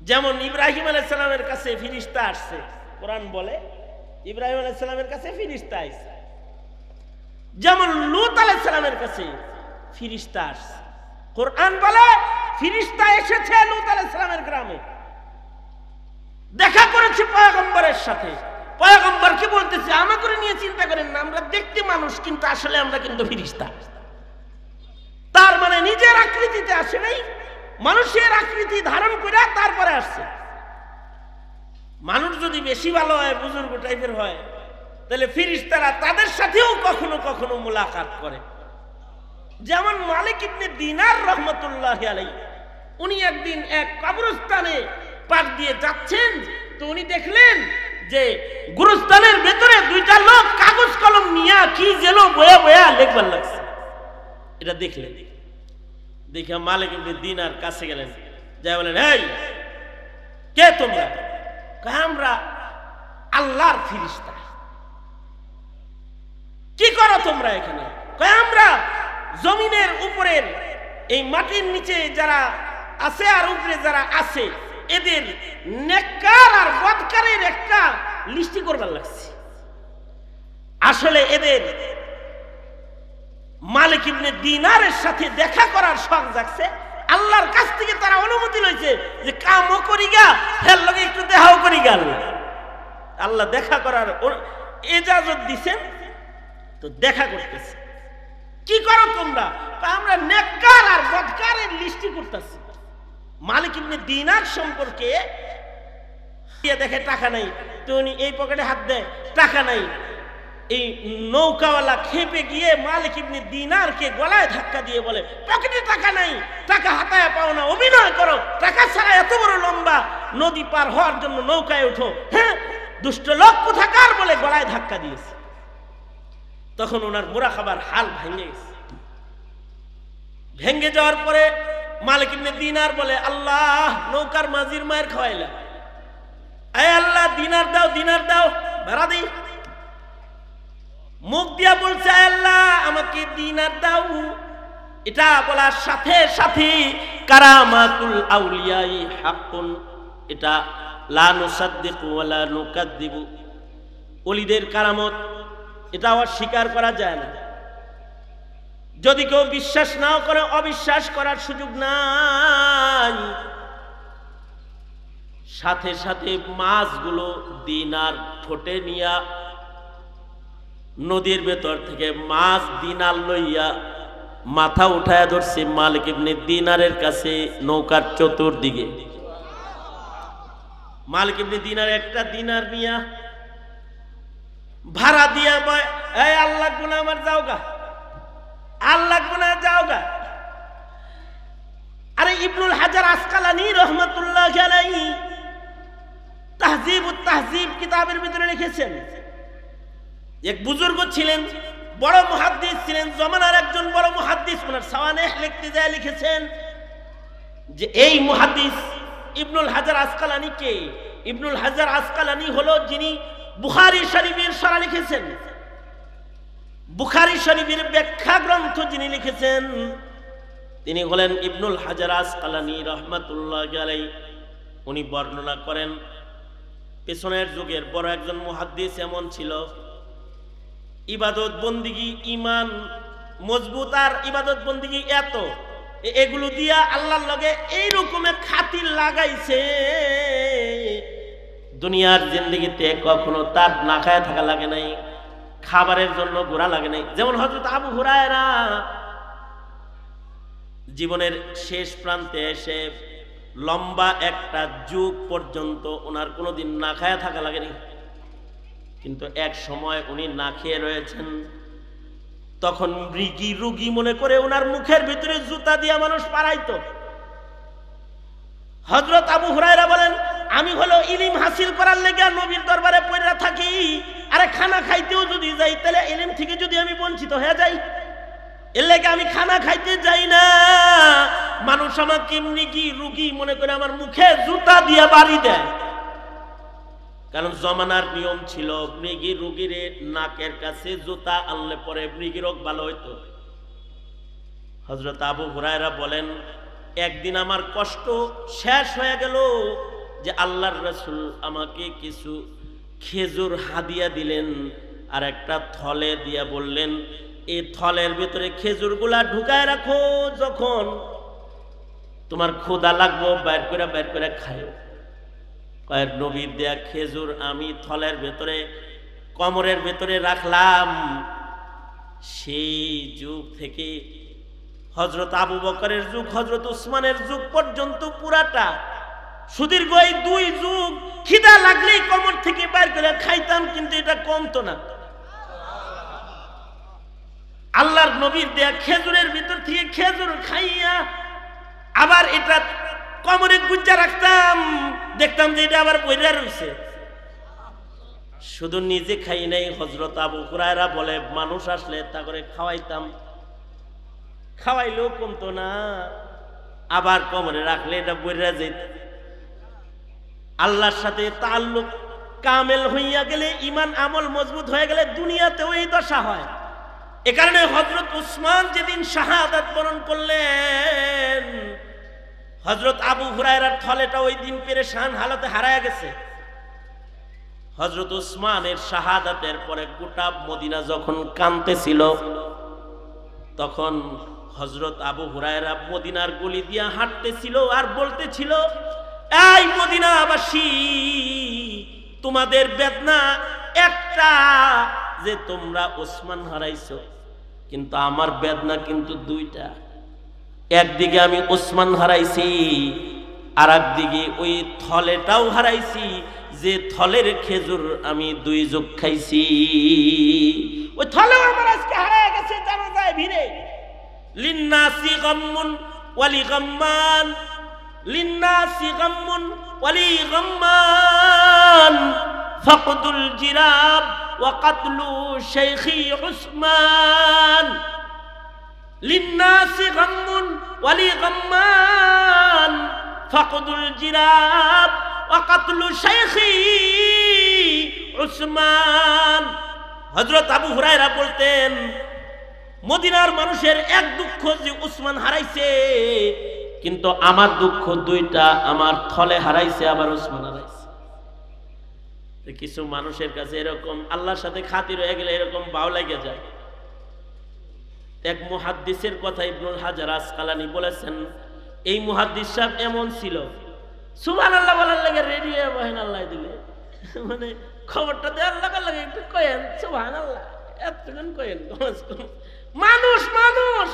যেমন ইব্রাহিম আলাইহিস সালামের কাছে ফেরেশতা আসছে, কোরআন বলে ইব্রাহিম আলাইহিস সালামের কাছে ফেরেশতা আসছে। যেমন লূত আলাইহিস সালামের কাছে ফেরেশতা আসছে, কোরআন বলে ফেরেশতা এসেছে লূত আলাইহিস সালামের গ্রামে, দেখা করেছে পয়গম্বরের সাথে। পয়গম্বর কি বলতেছে, আমাকে নিয়ে চিন্তা করেন না, আমরা দেখতে মানুষ কিন্তু আসলে আমরা কিন্তু ফেরেশতা। তার মানে নিজের আকৃতিতে আসে নাই, মানুষের আকৃতি ধারণ করে তারপরে আসছে। মানুষ যদি বেশি ভালো হয়, বুজুর্গ টাইপের হয়, তাহলে ফেরেশতারা তাদের সাথেও কখনো কখনো মুলাকাত করে। যেমন মালিক ইবনে দিনার রহমতুল্লাহি আলাইহি, উনি একদিন এক কবরস্থানে পাক দিয়ে যাচ্ছেন, তো উনি দেখলেন যে গুরুস্থানের ভেতরে দুইটা লোক কাগজ কলম নিয়ে কি যেন বয়া বয়া লিখবার লাগছে। এটা দেখলেন, দেখে মালিক ইবনে দিনার কাছে গেলেন, যাই বলেন, এই কে তোমরা? আমরা আল্লাহর ফেরেশতা। কি করো তোমরা এখানে? আমরা জমিনের উপরের এই মাটির নিচে যারা আছে আর উপরে যারা আছে এদের নেককার আর বদকারের একটা লিস্টি করবার লাগছে। আসলে এদের মালিক ইবনে দিনারের সাথে দেখা করার শখ জাগছে, আল্লাহর কাছ থেকে তারা অনুমতি লইছে যে কামও করি গা, এর লগে একটু দেখাও করি গা। আল্লাহ দেখা করার ইজাজত দিছেন, তো দেখা করতেছে। কি করো তোমরা? আমরা নেককার আর বদকারের লিস্টি করতেছি। মালিক ইবনে দিনার সম্পর্কে দেখে টাকা নাই, তো উনি এই পকেটে হাত দেয়, টাকা নাই। এই নৌকাওয়ালা খেপে গিয়ে মালিক ইবনে দিনারকে গলায় ধাক্কা দিয়ে বলে, পকেটে টাকা নাই, টাকা হাতায় পাও না, অভিনয় করো, টাকা ছাড়া এত বড় লম্বা নদী পার হওয়ার জন্য নৌকায় ওঠো, হ্যাঁ দুষ্ট লোক কোথাকার, বলে গলায় ধাক্কা দিয়েছে। তখন ওনার বুড়া খাবার হাল ভেঙে গেছে। ভেঙে যাওয়ার পরে মালিক ইবনে দিনার বলে, আল্লাহ নৌকার মাঝির মায়ের খাওয়াইলা, আয় আল্লাহ দিনার দাও, দিনার দাও, ভাড়া দিই। মুখ দিয়া বলছে, আয় আল্লাহ আমাকে দিনার দাও। এটা বলার সাথে সাথে কারামাতুল আউলিয়াই হাক্কুন, এটা লা নুসাদ্দিকু ওয়ালা নুকাদ্দিবু, ওলিদের কারামত, এটা অস্বীকার করা যায় না। যদি কেউ বিশ্বাস নাও করে, অবিশ্বাস করার সুযোগ নাই। সাথে সাথে মাছগুলো দিনার ঠোঁটে নিয়া নদীর ভেতর থেকে মাছ দিনার লইয়া মাথা উঠায়া ধরছে মালিক ইবনে দিনারের কাছে নৌকার চতুর্দিকে। মালিক ইবনে দিনার একটা দিনার নিয়া ভাড়া দিয়া বয়, এই আল্লাহ গুনা আমার যাওগা, আল্লাহ গুনা যাওগা। আরে ইবনুল হাজার আসকালানী রহমাতুল্লাহ আলাইহি তাহজিবুত তাহজিব কিতাবের ভিতরে লিখেছেন, এক বুজুর্গ ছিলেন, বড় মুহাদ্দিস ছিলেন, জমানার একজন বড় মুহাদ্দিস, ওনার সাওয়ানেহ লিখতে যায় লিখেছেন যে এই মুহাদ্দিস ইবনুল হাজার আসকালানী কে? ইবনুল হাজার আসকালানী হলো যিনি বুখারী শরীফের শরহ লিখেছেন, বুখারী শরীফের ব্যাখ্যা গ্রন্থ যিনি লিখেছেন, তিনি হলেন ইবনুল হাজার আসকালানী রহমাতুল্লাহ আলাইহি। উনি বর্ণনা করেন, পেছনের যুগের বড় একজন মুহাদ্দিস এমন ছিল, ইবাদত বন্দিগি ইমান মজবুত, আর ইবাদত বন্দিগি এত, এগুলো দিয়া আল্লাহর লগে এই রকমের খাতির লাগাইছে, দুনিয়ার জিন্দেগিতে কখনো তার না খায় থাকা লাগে নাই, খাবারের জন্য ঘোরা লাগে নাই। যেমন হযরত আবু হুরায়রা জীবনের শেষ প্রান্তে এসে লম্বা একটা যুগ পর্যন্ত ওনার কোনোদিন না খায় থাকা লাগেনি, কিন্তু এক সময় উনি না খেয়ে রয়েছেন, তখন মৃগী রুগী মনে করে ওনার মুখের ভিতরে জুতা দিয়া মানুষ পারাইতো। হযরত আবু হুরায়রা বলেন, আমি হলো ইলম হাসিল করার লেগে নবীর দরবারে পড়ে থাকি, আরে খানা খাইতেও যদি যাই তাহলে ইলম থেকে যদি আমি বঞ্চিত হয়ে যাই, এর লেগে আমি খানা খাইতে যাই না, মানুষ আমাকে মৃগী রুগী মনে করে আমার মুখে জুতা দিয়া বাড়ি দেয়। কারণ জমানার নিয়ম ছিল মৃগী রুগীর নাকের কাছে জুতা আনলে পরে মৃগী রোগ ভালো হইতো। হযরত আবু হুরায়রা বলেন, একদিন আমার কষ্ট শেষ হয়ে গেল যে আল্লাহর রাসূল আমাকে কিছু খেজুর হাদিয়া দিলেন, আর একটা থলে দিয়া বললেন, এই থলের ভিতরে খেজুরগুলা ঢুকায় রাখো, যখন তোমার ক্ষুধা লাগবো বের করে খাও। কয়েক নবীর দেয়া খেজুর আমি থলের ভেতরে কমরের ভেতরে রাখলাম। সেই যুগ থেকে হযরত আবু বকরের যুগ, হযরত উসমানের যুগ পর্যন্ত পুরাটা সুদীর্ঘ এই দুই যুগ খিদা লাগলেই কমর থেকে বের করে খাইতাম, কিন্তু এটা কমতো না। আল্লাহর নবীর দেয়া খেজুরের ভিতর থেকে খেজুর খাইয়া আবার এটা কমরে গুজ্জা রাখতাম, দেখতাম যে এটা আবার বইরা রয়েছে। শুধু নিজে খাই নাই, হযরত আবু হুরায়রা বলে মানুষ আসলে তা করে খাওয়াইতাম, খাওয়াইলেও কমতো না, আবার কমরে রাখলে এটা বইরা যেত। আল্লাহর সাথে তাআল্লুক কামেল হইয়া গেলে, ঈমান আমল মজবুত হয়ে গেলে দুনিয়াতেও এই দশা হয়। এ কারণে হযরত উসমান যেদিন শাহাদাত বরণ করলেন, হযরত আবু হুরায়রার থলেটা ওই দিন পেরেশান হালতে হারায় গেছে। হযরত উসমানের শাহাদাতের পরে গোটা মদিনা যখন কাঁদতেছিল, তখন হযরত আবু হুরায়রা মদিনার গলি দিয়া হাঁটতেছিল আর বলতেছিল, এই মদিনাবাসী, তোমাদের বেদনা একটা যে তোমরা ওসমান হারাইছো, কিন্তু আমার বেদনা কিন্তু দুইটা। একদিকে আমি ওসমান হারাইছি, আর একদিকে ওই থলেটাও হারাইছি, যে থলের খেজুর আমি 2 যোগ খাইছি। ওই থলেও আমার আজকে হারায় গেছে জানাজায় ভিড়ে। লিন্নাসি গাম্মুন ওয়ালি গাম্মান, লিন্নাসি গাম্মুন ওয়ালি গাম্মান, ফাকদুল জিরাব ওয়া কাতলু শাইখি উসমান। লিন্নাসি গাম্মুন ওয়ালি গাম্মান, ফাকদুল জিরাব ওয়া কাতলু শাইখি উসমান। হযরত আবু হুরায়রা বলতেন, মদিনার মানুষের এক দুঃখ যে উসমান হারাইছে, কিন্তু আমার দুঃখ 2টা, আমার থলে হারাইছে, আবার উসমান হারাইছে। কিছু মানুষের কাছে এরকম আল্লাহর সাথে খাতির হয়ে গেলে এরকম ভালো লাগে যায়। এক মুহাদ্দিসের কথা ইবনুল হাজার আসকালানি বলেছেন, এই মুহাদ্দিস সাহেব এমন ছিল, সুবহানাল্লাহ বলার লাগে রেডি হয়ে বহেন আল্লাহ দিলে, মানে খবরটা দেওয়ার লাগে একটু কয়েন সুবহানাল্লাহ, এতক্ষণ কয়েন। মানুষ মানুষ,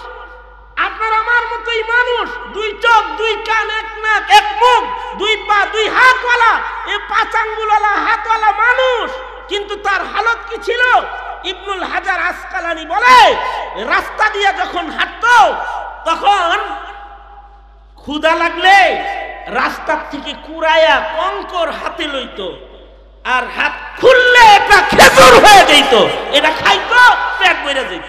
আপনার আমার মতোই মানুষ, 2 চোখ 2 কান 1 নাক 1 মুখ 2 পা 2 হাতওয়ালা, এই 5 আঙ্গুলওয়ালা হাতওয়ালা মানুষ, কিন্তু তার হালত কি ছিল? ইবনুল হাজার আসকালানি বলে, রাস্তা দিয়ে যখন হাঁটতো তখন ক্ষুধা লাগলে রাস্তা থেকে কুড়াইয়া কঙ্কর হাতে লইতো, আর হাত খুললে এটা খেজুর হয়ে যেত, এটা খাইতো, পেট ভরে যেত।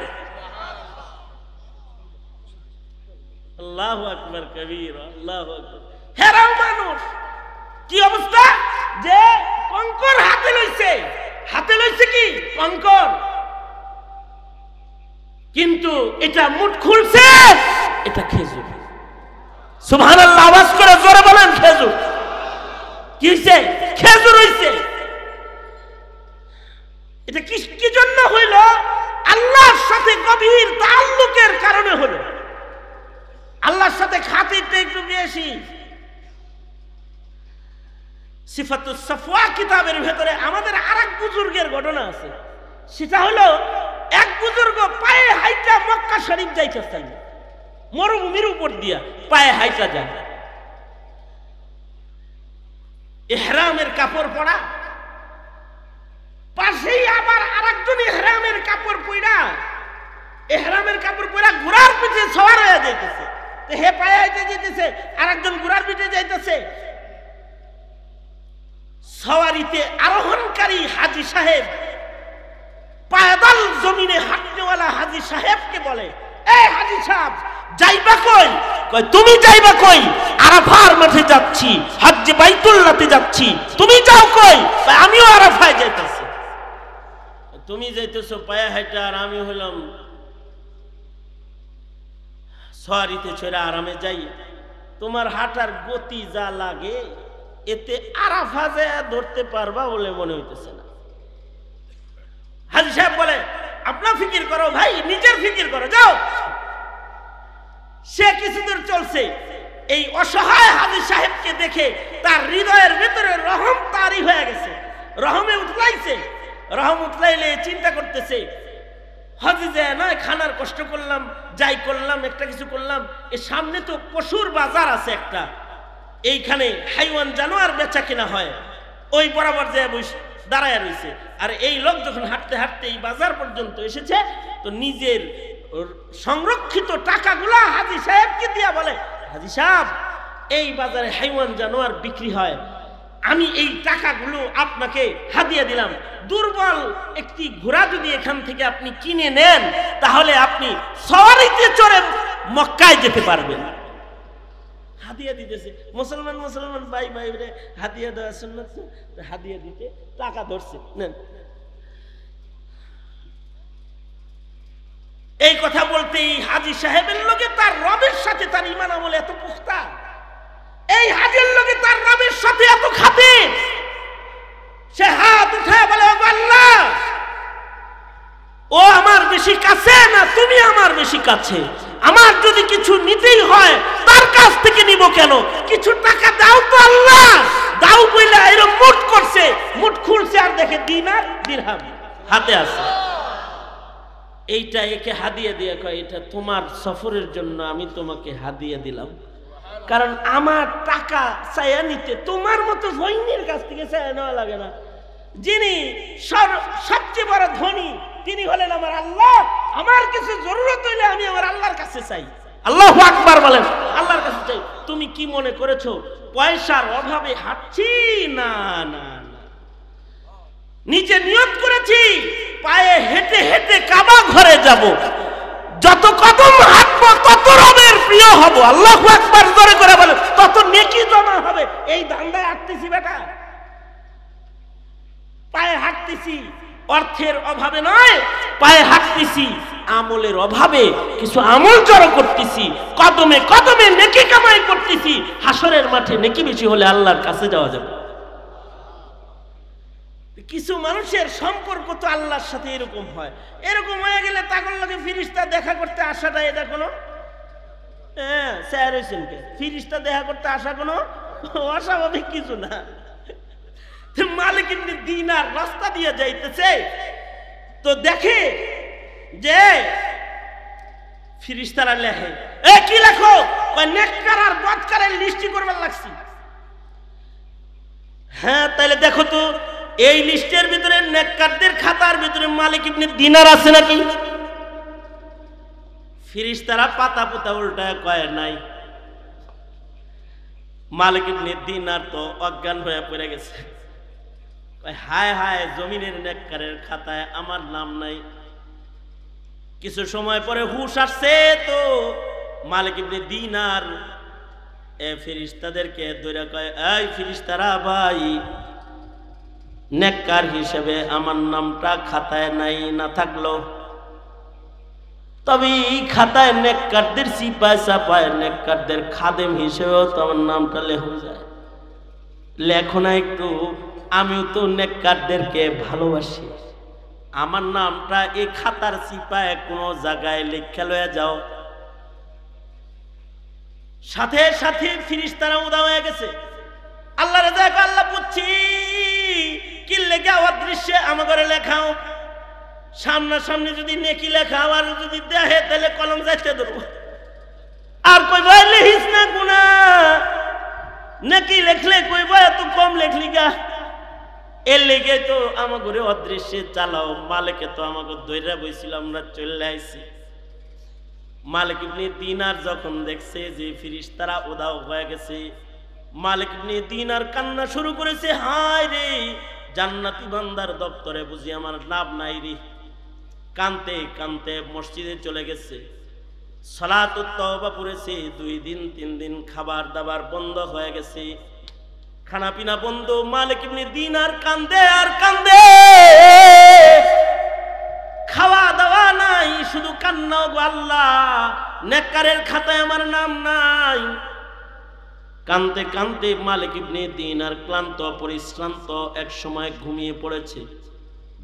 আল্লাহু আকবার কবীর, আল্লাহু আকবার। হেরাও মানুষ, কি অবস্থা যে কঙ্কর হাতে লইছে, হাতে লইছে কি কঙ্কর, কিন্তু এটা মুঠ খুলছে, এটা খেজুর। সুবহানাল্লাহ, আওয়াজ করে জোরে বলেন খেজুর। কি হইছে? খেজুর হইছে। এটা কি জন্য হইল? আল্লাহর সাথে গভীর তাআল্লুকের কারণে হলো। আল্লাহর সাথে খাতিরটা একটু বেশি। সিফাতুস সাফওয়া কিতাবের ভেতরে আমাদের আরেক বুজুর্গের ঘটনা আছে। সেটা হলো, এক বুজুর্গ পায়ে হাইটা মক্কা শরীফ যাইতেছেন, মরুভূমির উপর দিয়া পায়ে হাইটা যায়, ইহরামের কাপড় পরা, পাশেই আবার আরেকজন ইহরামের কাপড় পরা, ইহরামের কাপড় পরা ঘোড়ার পিঠে সওয়ার হয়ে যাইতেছে। হে পায়ে হাইতে যাইতেছে, আরেকজন ঘোড়ার পিঠে যাইতেছে। সওয়ারিতে আরোহণকারী হাজী সাহেব পায়দাল জমিনে হাঁটনেওয়ালা হাজী সাহেবকে বলে, এই হাজী সাহেব যাইবা কই? কয় তুমি যাইবা কই? আরাফার মাঠে যাচ্ছি, হজ্জে বাইতুল্লাহতে যাচ্ছি। তুমি যাও কই? আমিও আরাফায় যাইতেছি। তুমি যাইতেছো পায়ে হাইটা, আর আমি হলাম সওয়ারিতে চড়ে আরামে যাই। তোমার হাঁটার গতি যা লাগে, এতে আরাফা যায় ধরতে পারবা বলে মনে হইতেছে না। হাজী সাহেব বলে, আপনার ফিকির করো ভাই, নিজের ফিকির করো, যাও। সে কিছুদূর চলছে, এই অসহায় হাজী সাহেবকে দেখে তার হৃদয়ের ভিতরে রহম তারি হয়ে গেছে, রহমে উতলাইছে। রহম উতলাইলে চিন্তা করতেছে, হজে যায় নয় খানার কষ্ট করলাম, যাই করলাম, একটা কিছু করলাম, এর সামনে তো পশুর বাজার আছে একটা, এইখানে হাইওয়ান জানোয়ার বেচা কিনা হয়, ওই বরাবর যায় দাঁড়ায় রয়েছে। আর এই লোক যখন হাঁটতে হাঁটতে এই বাজার পর্যন্ত এসেছে, তো নিজের সংরক্ষিত টাকাগুলা হাজী সাহেবকে দিয়া বলে, হাজী সাহেব এই বাজারে হাইওয়ান জানোয়ার বিক্রি হয়, আমি এই টাকাগুলো আপনাকে হাদিয়া দিলাম। দুর্বল একটি ঘোড়া যদি এখান থেকে আপনি কিনে নেন, তাহলে আপনি সওয়ারিতে চড়ে মক্কায় যেতে পারবেন। হাদিয়া দিতেছে। মুসলমান মুসলমান ভাই ভাই রে হাদিয়া দেওয়া সুন্নাত, হাদিয়া দিতে টাকা ধরছে, নেন। এই কথা বলতে এই হাজী সাহেবের লোকে তার রবের সাথে তার ঈমান আমল এত পুখতা, এই হাজীর লোকে তার রবের সাথে এত খাতির, সে হাত উঠায় বলে, আল্লাহ ও আমার বেশি কাছে না তুমি আমার বেশি কাছে, আমার যদি কিছু নিতেই হয় তার কাছ থেকে নিব কেন, কিছু টাকা দাও তো আল্লাহ। দাও বইলা এরকম মুঠ করছে, মুঠ খুলছে আর দেখে দিনার দিরহাম হাতে আছে। এইটা একে হাদিয়া দিয়ে কয় এটা তোমার সফরের জন্য আমি তোমাকে হাদিয়া দিলাম। কারণ আমার টাকা চাইয়া নিতে তোমার মতো ধনীর কাছ থেকে চাইয়া নেওয়া লাগে না। যিনি সবচেয়ে বড় ধনী তিনি হলেন আমার আল্লাহ। আমার কিছু জরুরত হইলে আমি আমার আল্লাহর কাছে চাই। আল্লাহু আকবার বলেন, আল্লাহর কাছে চাই। তুমি কি মনে করেছো পয়সার অভাবে হাঁটছি? না না না, নিচে নিয়ত করেছি পায়ে হেঁটে হেঁটে কাবা ঘরে যাব, যত কদম হাঁটবো তত রবের প্রিয় হব। আল্লাহু আকবার জোরে করে বলেন, তত নেকি জমা হবে। এই ধান্দায় হাঁটতেছি বেটা, পায়ে হাঁটতেছি অর্থের অভাবে নয়, পায়ে হাঁটতেছি আমলের অভাবে। কিছু আমল জড়ো করতেছি, কদমে কদমে নেকি কামাই করতেছি। হাসরের মাঠে নেকি বেশি হলে আল্লাহর কাছে যাওয়া যাবে। কিছু মানুষের সম্পর্ক তো আল্লাহর সাথে এরকম হয়। এরকম হয়ে গেলে তাগর লগে ফিরিস্তা দেখা করতে আসাটা এটা কোনো ফিরিস্তা দেখা করতে আসা কোনো অস্বাভাবিক কিছু না। মালিক ইবনে দিনার রাস্তা দিয়ে যাইতেছে, তো দেখে যে ফিরিস্তারা লেখে, কি লেখো? নেককার আর বদকারের লিস্টি করবার লাগছি। হ্যাঁ তাহলে দেখো তো এই লিস্টের ভিতরে নেককারদের খাতার ভিতরে মালিক ইবনে দিনার আছে নাকি? ফিরিস্তারা পাতা পুতা উল্টায় কয় নাই। মালিক ইবনে দিনার তো অজ্ঞান হয়ে পড়ে গেছে। হায় হায়, জমিনের নেককারের খাতায় আমার নাম নাই। কিছু সময় পরে হুশ আসছে, তো মালিক ইবনে দিনার ফেরেশতাদেরকে ধরে কয়, এই ফেরেশতারা ভাই, নেককার হিসেবে আমার নামটা খাতায় নাই, না থাকলো তবে এই খাতায় নেককারদের সিপাই সাপায় নেককারদের খাদেম হিসেবেও তো আমার নামটা লেখা যায়। লেখো না একটু, আমিও তো নেককারদেরকে ভালোবাসি, আমার নামটা এই খাতার সিপায় কোনো জায়গায় লেখা লয়ে যাও। সাথে সাথে ফিরিস্তারা উদা হয়ে গেছে। আল্লাহ রাজা, আল্লাহ বুঝছি কি লেখা অদৃশ্যে আমার লেখাও, সামনাসামনি যদি নেকি লেখা আর যদি দেখে তাহলে কলম যাইতে দেবো। আর কইব লিখিস না গুনা, নেকি লেখলে কইব এত কম লেখলি গা। এর লেগে তো আমাকে অদৃশ্যে চালাও। মালিকে তো আমাকে দৈরা বইছিল, আমরা চলে আইছি। মালিক ইবনে দিনার যখন দেখছে যে ফিরিস্তারা উদাও হয়ে গেছে, মালিক ইবনে দিনার কান্না শুরু করেছে। হায় রে, জান্নাতি বান্দার দপ্তরে বুঝি আমার লাভ নাই রে। কানতে কানতে মসজিদে চলে গেছে, সালাতুত তওবা পড়েছে। 2 দিন 3 দিন খাবার দাবার বন্ধ হয়ে গেছে, খানা পিনা বন্ধ। মালিক ইবনে দিনার কান্দে আর কান্দে, খাওয়া দাওয়া নাই, শুধু কান্না। গো আল্লাহ, নেককারের খাতায় আমার নাম নাই। কানতে কানতে মালিক ইবনে দিনার ক্লান্ত পরিশ্রান্ত এক সময় ঘুমিয়ে পড়েছে।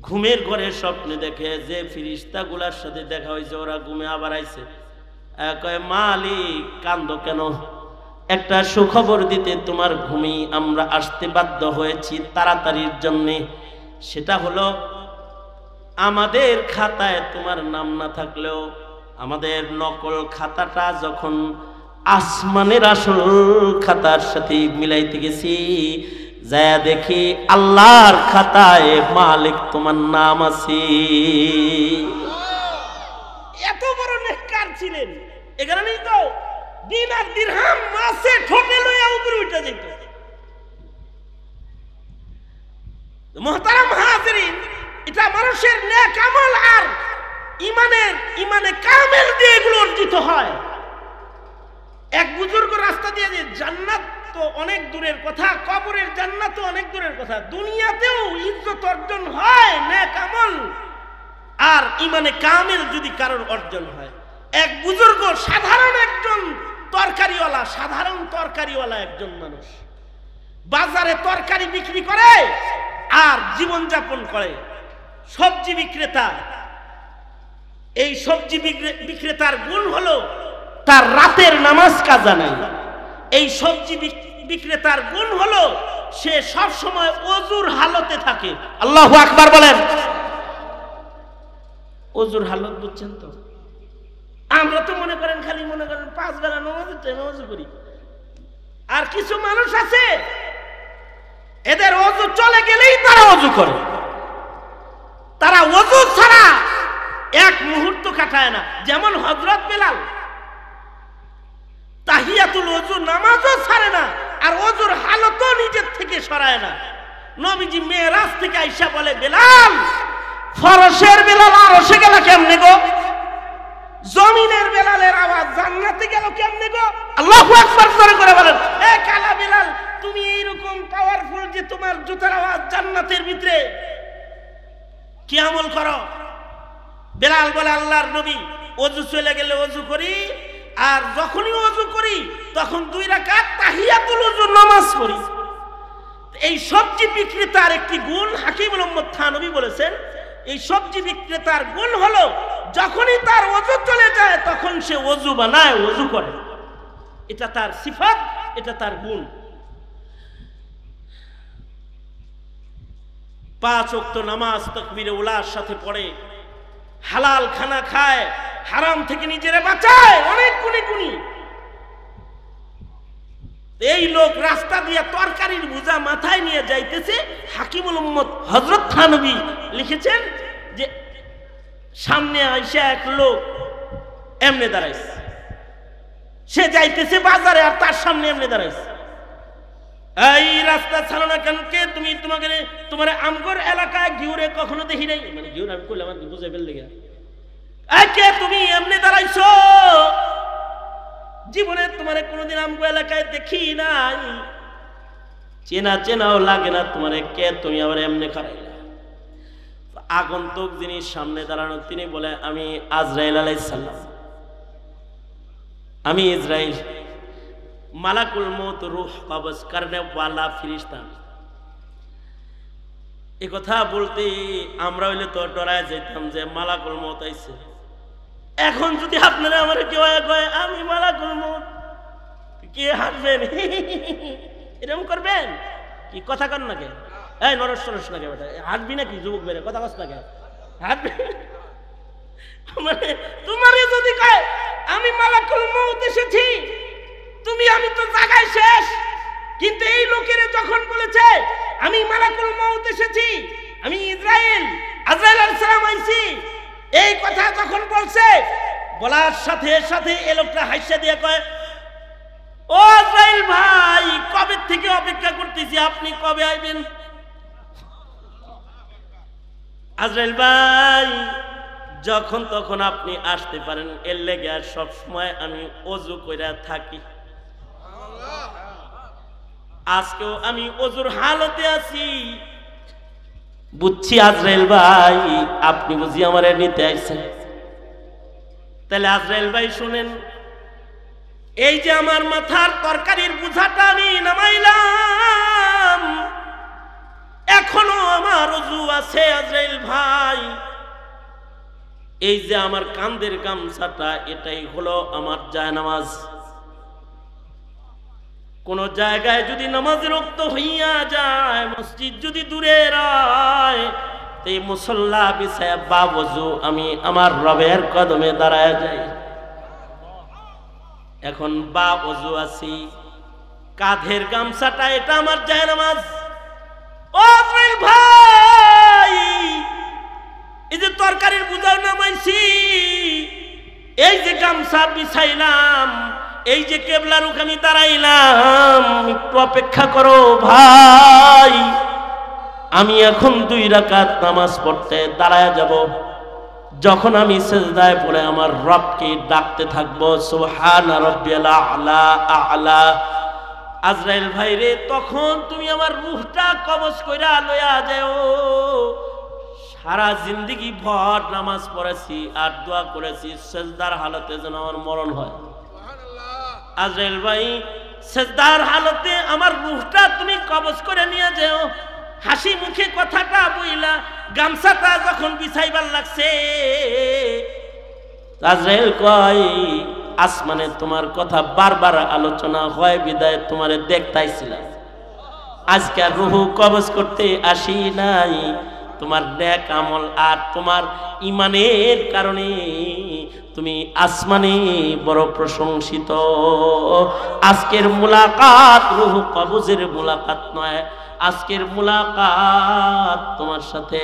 ঘুমের ঘরে স্বপ্নে দেখে যে ফিরিস্তাগুলার সাথে দেখা হয়েছে, ওরা ঘুমে আবার আইছে। কয়, মালিক কান্দো কেন? একটা সুখবর দিতে তোমার ঘুমি আমরা আসতে বাধ্য হয়েছি তাড়াতাড়ির জন্যে। সেটা হলো, আমাদের খাতায় তোমার নাম না থাকলেও আমাদের নকল খাতাটা যখন আসমানের আসল খাতার সাথে মিলাইতে গেছি, যায় দেখি আল্লাহর খাতায় মালিক তোমার নাম আছে। এত বড় নেককার ছিলেন, এ কারণেই তো দিনার দিরহাম মাসে ঠোঁটে লইয়া উপরে উঠে যেত। মুহতারাম হাজিরিন, এটা মানুষের নেক আমল আর ইমানে কামেল দিয়ে এগুলো অর্জিত হয়। এক বুজুর্গ রাস্তা দিয়ে যে জান্নাত তো অনেক দূরের কথা, কবরের জান্নাত তো অনেক দূরের কথা, দুনিয়াতেও ইজ্জত অর্জন হয় নেক আমল আর ইমানে কামেল যদি কারোর অর্জন হয়। এক বুজুর্গ সাধারণ একজন তরকারিওয়ালা, সাধারণ তরকারিওয়ালা একজন মানুষ, বাজারে তরকারি বিক্রি করে আর জীবন যাপন করে, সবজি বিক্রেতা। এই সবজি বিক্রেতার গুণ হলো তার রাতের নামাজ কাজা নাই। এই সবজি বিক্রেতার গুণ হলো সে সব সময় ওযুর হালতে থাকে। আল্লাহু আকবার বলেন। ওযুর হালত বুঝছেন তো? আমরা তো মনে করেন খালি মনে করেন 5 বেলা নামাজের টাইমে ওযু করি। আর কিছু মানুষ আছে এদের ওযু চলে গেলেই তারা ওযু করে, তারা ওযু ছাড়া এক মুহূর্ত কাটায় না। যেমন হযরত বেলাল তাহিয়াতুল ওযু নামাজও ছাড়ে না, আর ওযুর হালতও নিজের থেকে সরায় না। নবীজি মেরাজ থেকে আইসা বলে, বেলাল, ফরশের বেলাল আরশে গেল কেমনে গো? জমিনের বেলালের আওয়াজ জান্নাতে গেল কেমনে গো? আল্লাহু আকবার জোরে করে বলেন। এ কালা বেলাল, তুমি এইরকম পাওয়ারফুল যে তোমার জুতার আওয়াজ জান্নাতের ভিতরে, কি আমল করো? বেলাল বলে, আল্লাহর নবী, ওযু চলে গেলে ওযু করি, আর যখনই ওযু করি তখন 2 রাকাত তাহিয়াতুল ওযু নামাজ পড়ি। এই সবজি বিক্রেতার একটি গুণ হাকিমুল উম্মত থানবী বলেছেন, এই সবজি বিক্রেতার গুণ হলো যখনই তার ওযু চলে যায় তখন সে ওযু বানায়, ওযু করে। এটা তার সিফাত, এটা তার গুণ। 5 ওয়াক্ত নামাজ তাকবীরে উলার সাথে পড়ে, হালাল খানা খায়, হারাম থেকে নিজেরে বাঁচায় অনেক গুণী গুণী। এই লোক রাস্তা দিয়ে তরকারির বোঝা মাথায় নিয়ে যাইতেছে, হাকিমুল উম্মত হযরত থানবী লিখেছেন যে সামনে আইসা এক লোক এমনে দাঁড়াইছে, সে যাইতেছে বাজারে আর তার সামনে এমনে দাঁড়াইছে। এই রাস্তা ছাড়ো না কেন? কে তুমি? তোমার আমগর এলাকায় ঘিউরে কখনো দেখি নাই। মানে ঘিউর আমি কইলাম আর বুঝে ফেললে গা, কে তুমি এমনি দাঁড়াইছো? জীবনে তোমার কোনোদিন আমগো এলাকায় দেখি নাই, চেনা চেনাও লাগে না তোমার, কে তুমি আবার এমনি খারাইলা? আগন্তুক যিনি সামনে দাঁড়ানো তিনি বলে, আমি আজরাইল আলাইহিস সালাম, আমি ইসরাইল, মালাকুল মউত, রূহ কবজ করনে ওয়ালা ফেরেশতা। এই কথা বলতে আমরা হইলে তো ডরায় যেতাম যে মালাকুল মউত আইছে। এখন যদি আপনারা আমার কেউ কয় আমি মালাকুল মউত, কে হাসবেন? এরকম করবেন কি? কথা কর না কে? এই নরস নরস না কে বেটা, হাসবি নাকি? যুবক বেড়ে কথা কস না কে? হাসবি মানে তোমারে যদি কয় আমি মালাকুল মউত এসেছি, আমি তো জায়গায় শেষ। কিন্তু এই লোকেরা যখন বলেছে আমি মালাকুল মউত এসেছি, আমি ইসরাইল, আজরাইল আলাইহিস সালাম আইছি, এই কথা যখন বলছে, বলার সাথে সাথে এই লোকটা হাসিয়া দিয়ে কয়, ও আজরাইল ভাই, কবে থেকে অপেক্ষা করতেছি, আপনি কবে আইবেন? আজরাইল ভাই, যখন তখন আপনি আসতে পারেন, এর লেগে আর সব সময় আমি ওযু কইরা থাকি। আজকেও আমি ওযুর হালতে আছি। বুঝছি আজরাইল ভাই, আপনি বুঝি আমারে নিতে আইছেন। তাহলে আজরাইল ভাই শুনেন, এই যে আমার মাথার তরকারির বোঝাটা আমি নামাইলাম, এখনো আমার ওযু আছে আজরাইল ভাই। এই যে আমার কাঁধের গামছাটা, এটাই হলো আমার জায়নামাজ। কোন জায়গায় যদি নামাজ রক্ত হইয়া যায়, মসজিদ যদি দূরে রয়, এই মুসল্লা বিছায়া বা ওযু আমি আমার রবের কদমে দাঁড়ায় যাই। এখন বা ওযু আছি, কাঁধের গামছাটা এটা আমার জায়নামাজ। ও আজরাইল ভাই, এই যে তরকারির বোঝা নামাইছি, এই যে গামছা বিছাইলাম, এই যে কেবলার মুখে আমি দাঁড়াইলাম, একটু অপেক্ষা করো ভাই, আমি এখন 2 রাকাত নামাজ পড়তে দাঁড়ায় যাব। যখন আমি সিজদায় পড়ে আমার রবকে ডাকতে থাকবো, সুবহানা রাব্বিয়াল আ'লা আ'লা। আজরাইল ভাই রে, তখন তুমি আমার রূহটা কবজ কইরা লইয়া যাও। সারা জিন্দেগি ভর নামাজ পড়েছি আর দোয়া করেছি, সিজদার হালতে যেন আমার মরণ হয়। আজরাইল ভাই, সিজদার হালতে আমার রূহটা তুমি কবজ করে নিয়ে যাও। হাসি মুখে কথাটা বইলা গামছাটা যখন বিছাইবার লাগছে, আজরাইল কয়, আসমানে তোমার কথা বারবার আলোচনা হয় বিদায় তোমারে দেখতাইছিলাম, আজকে রূহ কবজ করতে আসি নাই, তোমার নেক আমল আর তোমার ঈমানের কারণে তুমি আসমানে বড় প্রশংসিত। আজকের মুলাকাত রূহ কবজের মুলাকাত নয়, আজকের মুলাকাত তোমার সাথে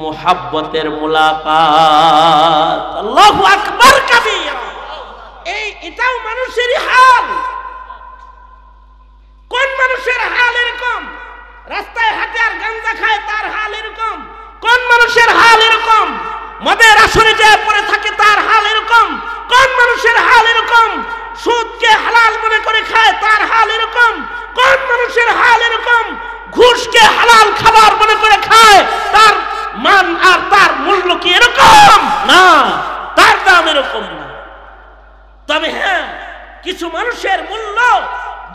মুহাব্বতের মুলাকাত। আল্লাহু আকবার কাবীরা। এটাও মানুষেরই হাল। কোন মানুষের হাল এরকম? রাস্তায় হাঁটে আর গাঞ্জা খায়, তার হাল এরকম। কোন মানুষের হাল এরকম? মদের আসরে যায় পড়ে থাকে, তার হাল এরকম। কোন মানুষের হাল এরকম? সুদকে হালাল মনে করে খায়, তার হাল এরকম। কোন মানুষের হাল এরকম? ঘুষকে হালাল খাবার মনে করে খায়, তার মান আর তার মূল্য কি এরকম? না, তার দাম এরকম না। তবে হ্যাঁ, কিছু মানুষের মূল্য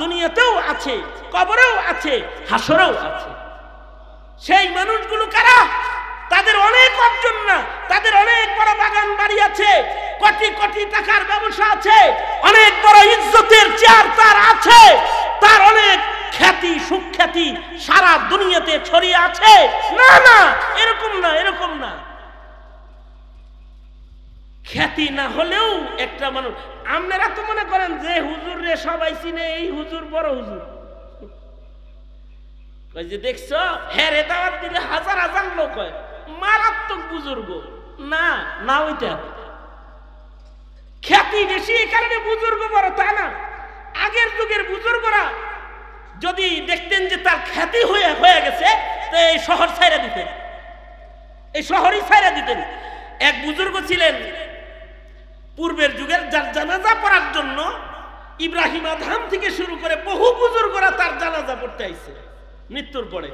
দুনিয়াতেও আছে, কবরেও আছে, হাসরেও আছে। সেই মানুষগুলো কারা? তাদের অনেক অর্জন না, তাদের অনেক বড় বাগান বাড়ি আছে, কোটি কোটি টাকার ব্যবসা আছে, অনেক বড় ইজ্জতের চেয়ার তার আছে, তার অনেক খ্যাতি সুখ্যাতি সারা দুনিয়াতে ছড়িয়ে আছে। না না, এরকম না, এরকম না। খ্যাতি না হলেও একটা মানুষ, আপনারা তো মনে করেন যে হুজুর রে সবাই চিনে, এই হুজুর বড় হুজুর। ওই যে দেখছো, হ্যাঁ দাওয়াত দিলে হাজার হাজার লোক হয়, মারাত্মক বুজুর্গ। না না, ওইটা খ্যাতি বেশি, এই কারণে বুজুর্গ বড়, তা না। আগের যুগের বুজুর্গরা যদি দেখতেন যে তার খ্যাতি হয়ে গেছে, তো এই শহর ছাইরা দিতেন, এই শহরই ছাইরা দিতেন। এক বুজুর্গ ছিলেন পূর্বের যুগের, যার জানাজা পড়ার জন্য ইব্রাহিম আদহাম থেকে শুরু করে বহু বুজুর্গরা তার জানাজা পড়তে আইছে। মৃত্যুর পরে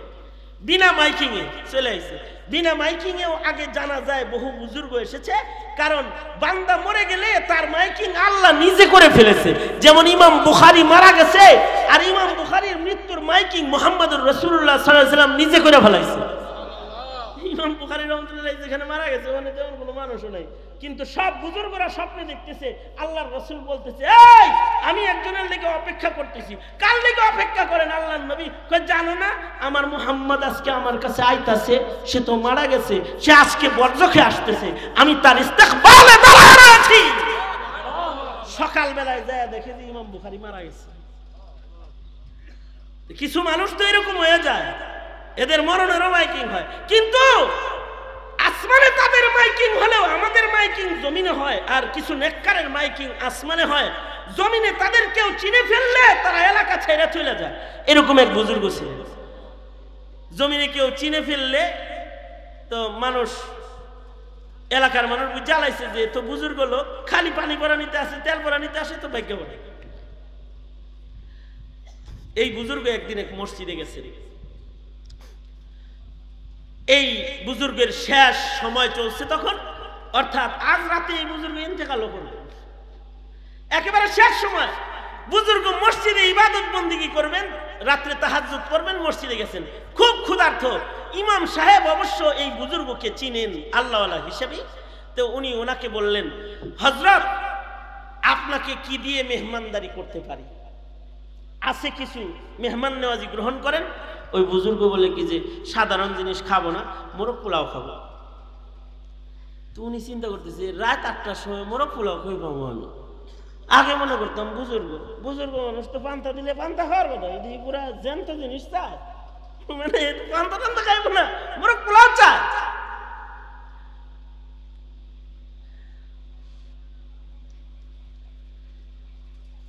বিনা মাইকিং এ চলে আইছে। বিনা মাইকিং এও আগে জানা যায় বহু বুজুর্গ এসেছে, কারণ বান্দা মরে গেলে তার মাইকিং আল্লাহ নিজে করে ফেলেছে। যেমন ইমাম বুখারী মারা গেছে, আর ইমাম বুখারীর মৃত্যুর মাইকিং মুহাম্মদুর রাসূলুল্লাহ সাল্লাল্লাহু আলাইহি ওয়াসাল্লাম নিজে করে ফেলাইছে। ইমাম বুখারী রাহমাতুল্লাহ যেখানে মারা গেছে ওখানে তেমন কোনো মানুষও নাই, কিন্তু সব বুজুর্গরা স্বপ্নে দেখতেছে আল্লাহর রাসূল বলতেছে, এই আমি একজনের লেগে অপেক্ষা করতেছি। কার লেগে অপেক্ষা করেন? আল্লাহর নবী কয়, জানো না আমার মুহাম্মদ আজকে আমার কাছে আইতাছে, সে তো মারা গেছে, সে আজকে বরজখে আসতেছে, আমি তার ইস্তেকবালে দাঁড়ায় আছি। সকাল বেলায় যায় দেখে যে ইমাম বুখারী মারা গেছে। কিছু মানুষ তো এরকম হয়ে যায়, এদের মরণেরও মাইকিং হয়, কিন্তু আসমানে তাদের মাইকিং হলেও আমাদের মাইকিং জমিনে হয়। আর কিছু নেককারের মাইকিং আসমানে হয়, জমিনে তাদের কেউ চিনে ফেললে তারা এলাকা ছেড়ে চলে যায়। এরকম এক বুজুর্গ ছিলেন, জমিনে কেউ চিনে ফেললে তো মানুষ, এলাকার মানুষ জ্বালাইছে যে তো বুজুর্গ লোক, খালি পানি ভরা নিতে আসে, তেল ভরা নিতে আসে, তো ভাগ্য বলে। এই বুজুর্গ একদিন এক মসজিদে গেছে। এই বুজুর্গের শেষ সময় চলছে তখন, অর্থাৎ আজ রাতে এই বুজুর্গ ইন্তেকাল করবে, একেবারে শেষ সময়। বুজুর্গ মসজিদে ইবাদত বন্দেগী করবেন, রাত্রে তাহাজ্জুদ করবেন, মসজিদে গেছেন, খুব ক্ষুধার্ত। ইমাম সাহেব অবশ্য এই বুজুর্গকে চিনেন আল্লাহওয়ালা হিসেবে, তো উনি ওনাকে বললেন, হযরত আপনাকে কি দিয়ে মেহমানদারি করতে পারি? আছে কিছু, মেহমান নেওয়াজি গ্রহণ করেন। ওই বুজুর্গ বলে কি যে সাধারণ জিনিস খাবো না, মোরগ পোলাও খাবো। তো উনি চিন্তা করতেছে, রাত 8টার সময় মোরগ পোলাও কই পাবো আমি? আগে মনে করতাম বুজুর্গ মানুষ তো পান্তা দিলে পান্তা খাওয়ার কথা, যদি পুরা জ্যান্ত জিনিস চায়, মানে পান্তা টান্তা খাইবো না, মোরগ পোলাও চায়।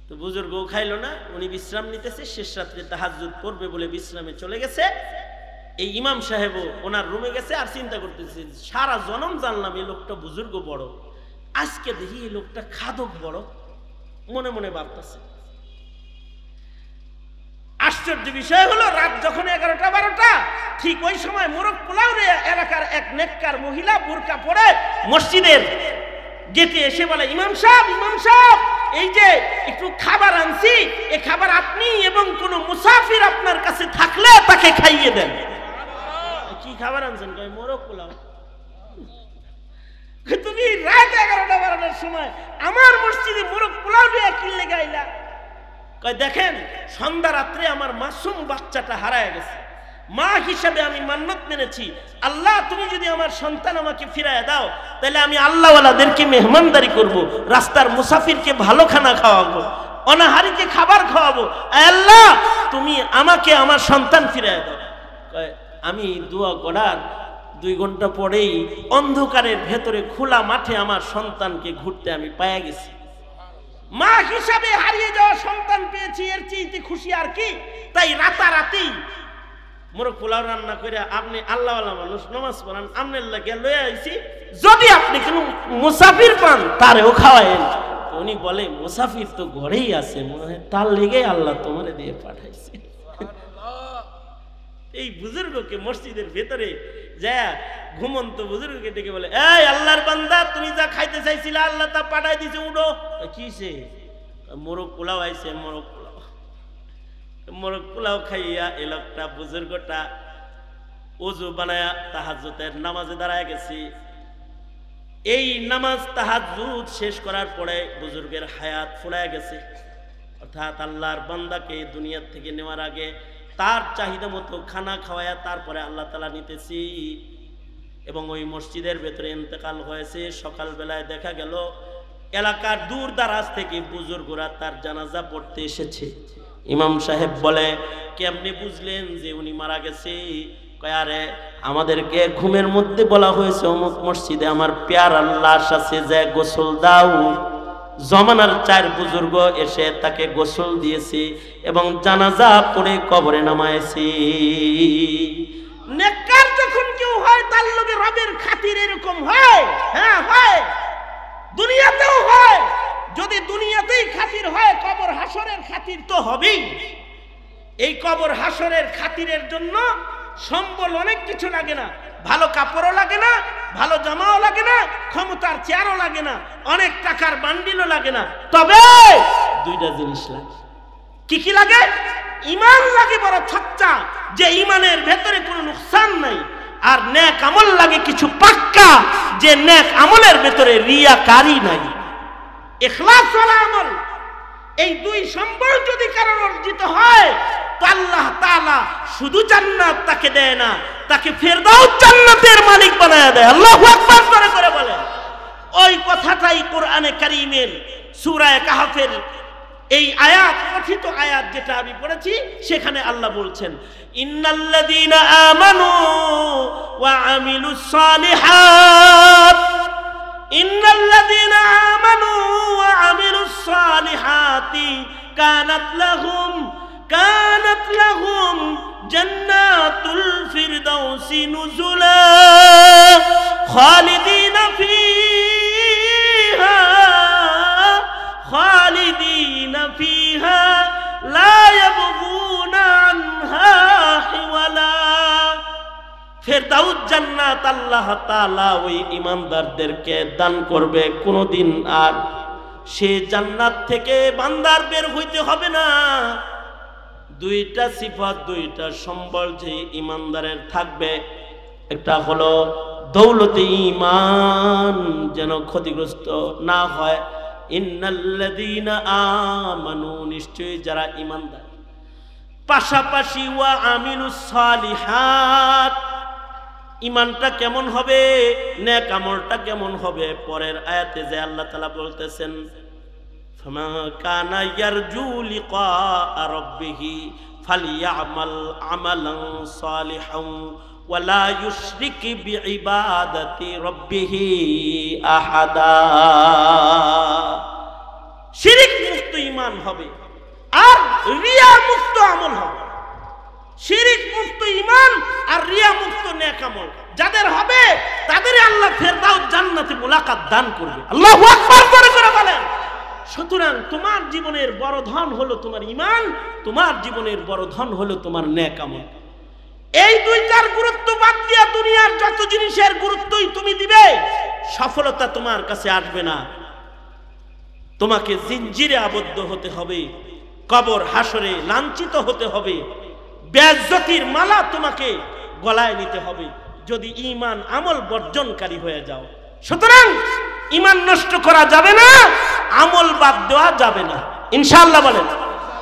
তো বুজুর্গ খাইলো না, উনি বিশ্রাম নিতেছে, শেষ রাত্রে তাহাজ্জুদ পড়বে বলে বিশ্রামে চলে গেছে। এই ইমাম সাহেবও ওনার রুমে গেছে, আর চিন্তা করতেছে, সারা জনম জানলাম এই লোকটা বুজুর্গ বড়, আজকে দেখি এই লোকটা খাদক বড়, মনে মনে ভাবতেছে। আশ্চর্য বিষয় হলো, রাত যখন 11টা 12টা, ঠিক ওই সময় মোরগ পোলাও এলাকার এক নেককার মহিলা বুরকা পরে মসজিদের গেটে এসে বলে, ইমাম সাহেব এই যে একটু খাবার আনছি, এই খাবার আপনি এবং কোন মুসাফির আপনার কাছে থাকলে তাকে খাইয়ে দেন। কি খাবার আনছেন? কয় মোরগ পোলাও। তুমি রাত 11টা 12টার সময় আমার মসজিদে মোরগ পোলাও দিয়ে কিনলে গাইলা? কয় দেখেন, সন্ধ্যা রাত্রে আমার মাসুম বাচ্চাটা হারায় গেছে, মা হিসাবে আমি মান্নত মেনেছি, আল্লাহ তুমি যদি আমার সন্তান আমাকে ফিরায় দাও তাহলে আমি আল্লাহওয়ালাদেরকে মেহমানদারি করব, রাস্তার মুসাফিরকে ভালো খানা খাওয়াবো, অনাহারীকে খাবার খাওয়াবো। আল্লাহ তুমি আমাকে আমার সন্তান ফিরায় দাও। আমি দোয়া করার 2 ঘন্টা পরেই অন্ধকারের ভেতরে খোলা মাঠে আমার সন্তানকে ঘুরতে আমি পাইয়া গেছি। মা হিসাবে হারিয়ে যাওয়া সন্তান পেয়েছি, এর চেয়ে খুশি আর কি। তাই রাতারাতি মোরগ পোলাও রান্না করে আপনি আল্লাহওয়ালা মানুষ, নামাজ পড়ান, আপনার লাগে লয়ে আইছি, যদি আপনি কোনো মুসাফির পান তারেও খাওয়ায়েন। উনি বলে মুসাফির তো ঘরেই আছে, মনে হয় তার লেগে আল্লাহ তোমারে দিয়ে পাঠাইছে। এই বুজুর্গকে মসজিদের ভেতরে যায় ঘুমন্ত বুজুর্গকে ডেকে বলে, এই আল্লাহর বান্দা তুমি যা খাইতে চাইছিলা আল্লাহ তা পাঠাই দিছে, উঠো। কিসে? মোরগ পোলাও আইছে, মোরগ পোলাও খাইয়া এই লোকটা বুজুর্গটা ওযু বানায়া তাহাজ্জুদের নামাজে দাঁড়ায় গেছে। এই নামাজ তাহাজ্জুদ শেষ করার পরে বুজুর্গের হায়াত ফুরায় গেছে, অর্থাৎ আল্লাহর বান্দাকে দুনিয়া থেকে নেওয়ার আগে তার চাহিদা মতো খানা খাওয়ায়া তারপরে আল্লাহ তাআলা নিতেছি। এবং ওই মসজিদের ভেতরে ইন্তেকাল হয়েছে। সকালবেলায় দেখা গেল এলাকার দূর দারাজ থেকে বুজুর্গরা তার জানাজা পড়তে এসেছে। ইমাম সাহেব বলে, কেমনে বুঝলেন যে উনি মারা গেছে? কয়, আরে আমাদেরকে ঘুমের মধ্যে বলা হয়েছে অমুক মসজিদে আমার প্যার আল্লাহর সাথে যায় গোসল দাও। জমানার 4 বুজুর্গ এসে তাকে গোসল দিয়েছে এবং জানাজা পড়ে কবরে নামাইছে। নেককার যখন কেউ হয় তার লগে রবের খাতির এরকম হয়। হ্যাঁ হয়, দুনিয়াতেও হয়। যদি দুনিয়াতেই খাতির হয়, কবর হাসরের খাতির তো হবেই। এই কবর হাসরের খাতিরের জন্য সম্বল অনেক কিছু লাগে না, ভালো কাপড়ও লাগে না, ভালো জামাও লাগে না, ক্ষমতার চেয়ারও লাগে না, অনেক টাকার বান্ডিলও লাগে না। তবে 2টা জিনিস লাগে। কি কি লাগে? ঈমান লাগে বড় সচ্চা, যে ঈমানের ভেতরে কোনো নুকসান নাই। আর নেক আমল লাগে কিছু পাক্কা, যে নেক আমলের ভেতরে রিয়াকারি নাই, ইখলাস ওয়ালা আমল। এই 2 সম্বল যদি কারোর অর্জিত হয় তো আল্লাহ তাআলা শুধু জান্নাত তাকে দেয় না, তাকে ফেরদাউস জান্নাতের মালিক বানায় দেয়। আল্লাহু আকবার করে বলেন। ওই কথাটাই কোরআনে কারীমের সূরা কাহফের এই আয়াত, কথিত আয়াত যেটা আমি পড়েছি, সেখানে আল্লাহ বলছেন, ইন্নাল্লাযীনা আমানু ওয়া আমিলুস সালিহাত, ইন্নাল্লাযীনা আমানু ওয়া আমিলুস সালিহাতি কানাত লাহুম জান্নাতুল ফিরদাউসি নুজুলা খালিদিনা ফিহা লা ইয়াবগুনা আনহা হিওয়ালা। ফেরদাউস জান্নাত আল্লাহ তাআলা ওই ঈমানদারদেরকে দান করবে। কোনদিন আর সে জান্নাত থেকে বান্দার বের হইতে হবে না। 2টা সিফাত, 2টা সম্বল যে ঈমানদারের থাকবে, একটা হলো দৌলতে ঈমান যেন ক্ষতিগ্রস্ত না হয়। ইন্নাল্লাযীনা আমানু, নিশ্চয়ই যারা ঈমানদার, পাশাপাশি ওয়া আমিলুস সালিহাত, ঈমানটা কেমন হবে, নেক আমলটা কেমন হবে? পরের আয়াতে যে আল্লাহ তাআলা বলতেছেন, ফামা কানা ইয়ারজু লিকা রাব্বিহি ফালইয়ামাল আমালান সালিহান ওয়ালা ইউশরিক বিইবাদাতি রাব্বিহি আহাদা। শিরক মুক্ত ঈমান হবে আর রিয়া মুক্ত আমল হবে। শিরক মুক্ত ঈমান আর রিয়া মুক্ত নেক আমল যাদের হবে তাদেরই আল্লাহ ফেরদাউস জান্নাতে মুলাকাত দান করবে। আল্লাহু আকবার করে বলেন। সুতরাং তোমার জীবনের বড় ধন হলো তোমার ঈমান, তোমার জীবনের বড় ধন হলো তোমার নেক আমল। এই 2টার গুরুত্ব বাদ দিয়া দুনিয়ার যত জিনিসের গুরুত্বই তুমি দিবে, সফলতা তোমার কাছে আসবে না। তোমাকে জিনজিরে আবদ্ধ হতে হবে, কবর হাসরে লাঞ্ছিত হতে হবে, বেইজ্জতির মালা তোমাকে গলায় নিতে হবে যদি ঈমান আমল বর্জনকারী হয়ে যাও। সুতরাং ঈমান নষ্ট করা যাবে না, আমল বাদ দেওয়া যাবে না। ইনশাআল্লাহ বলেন।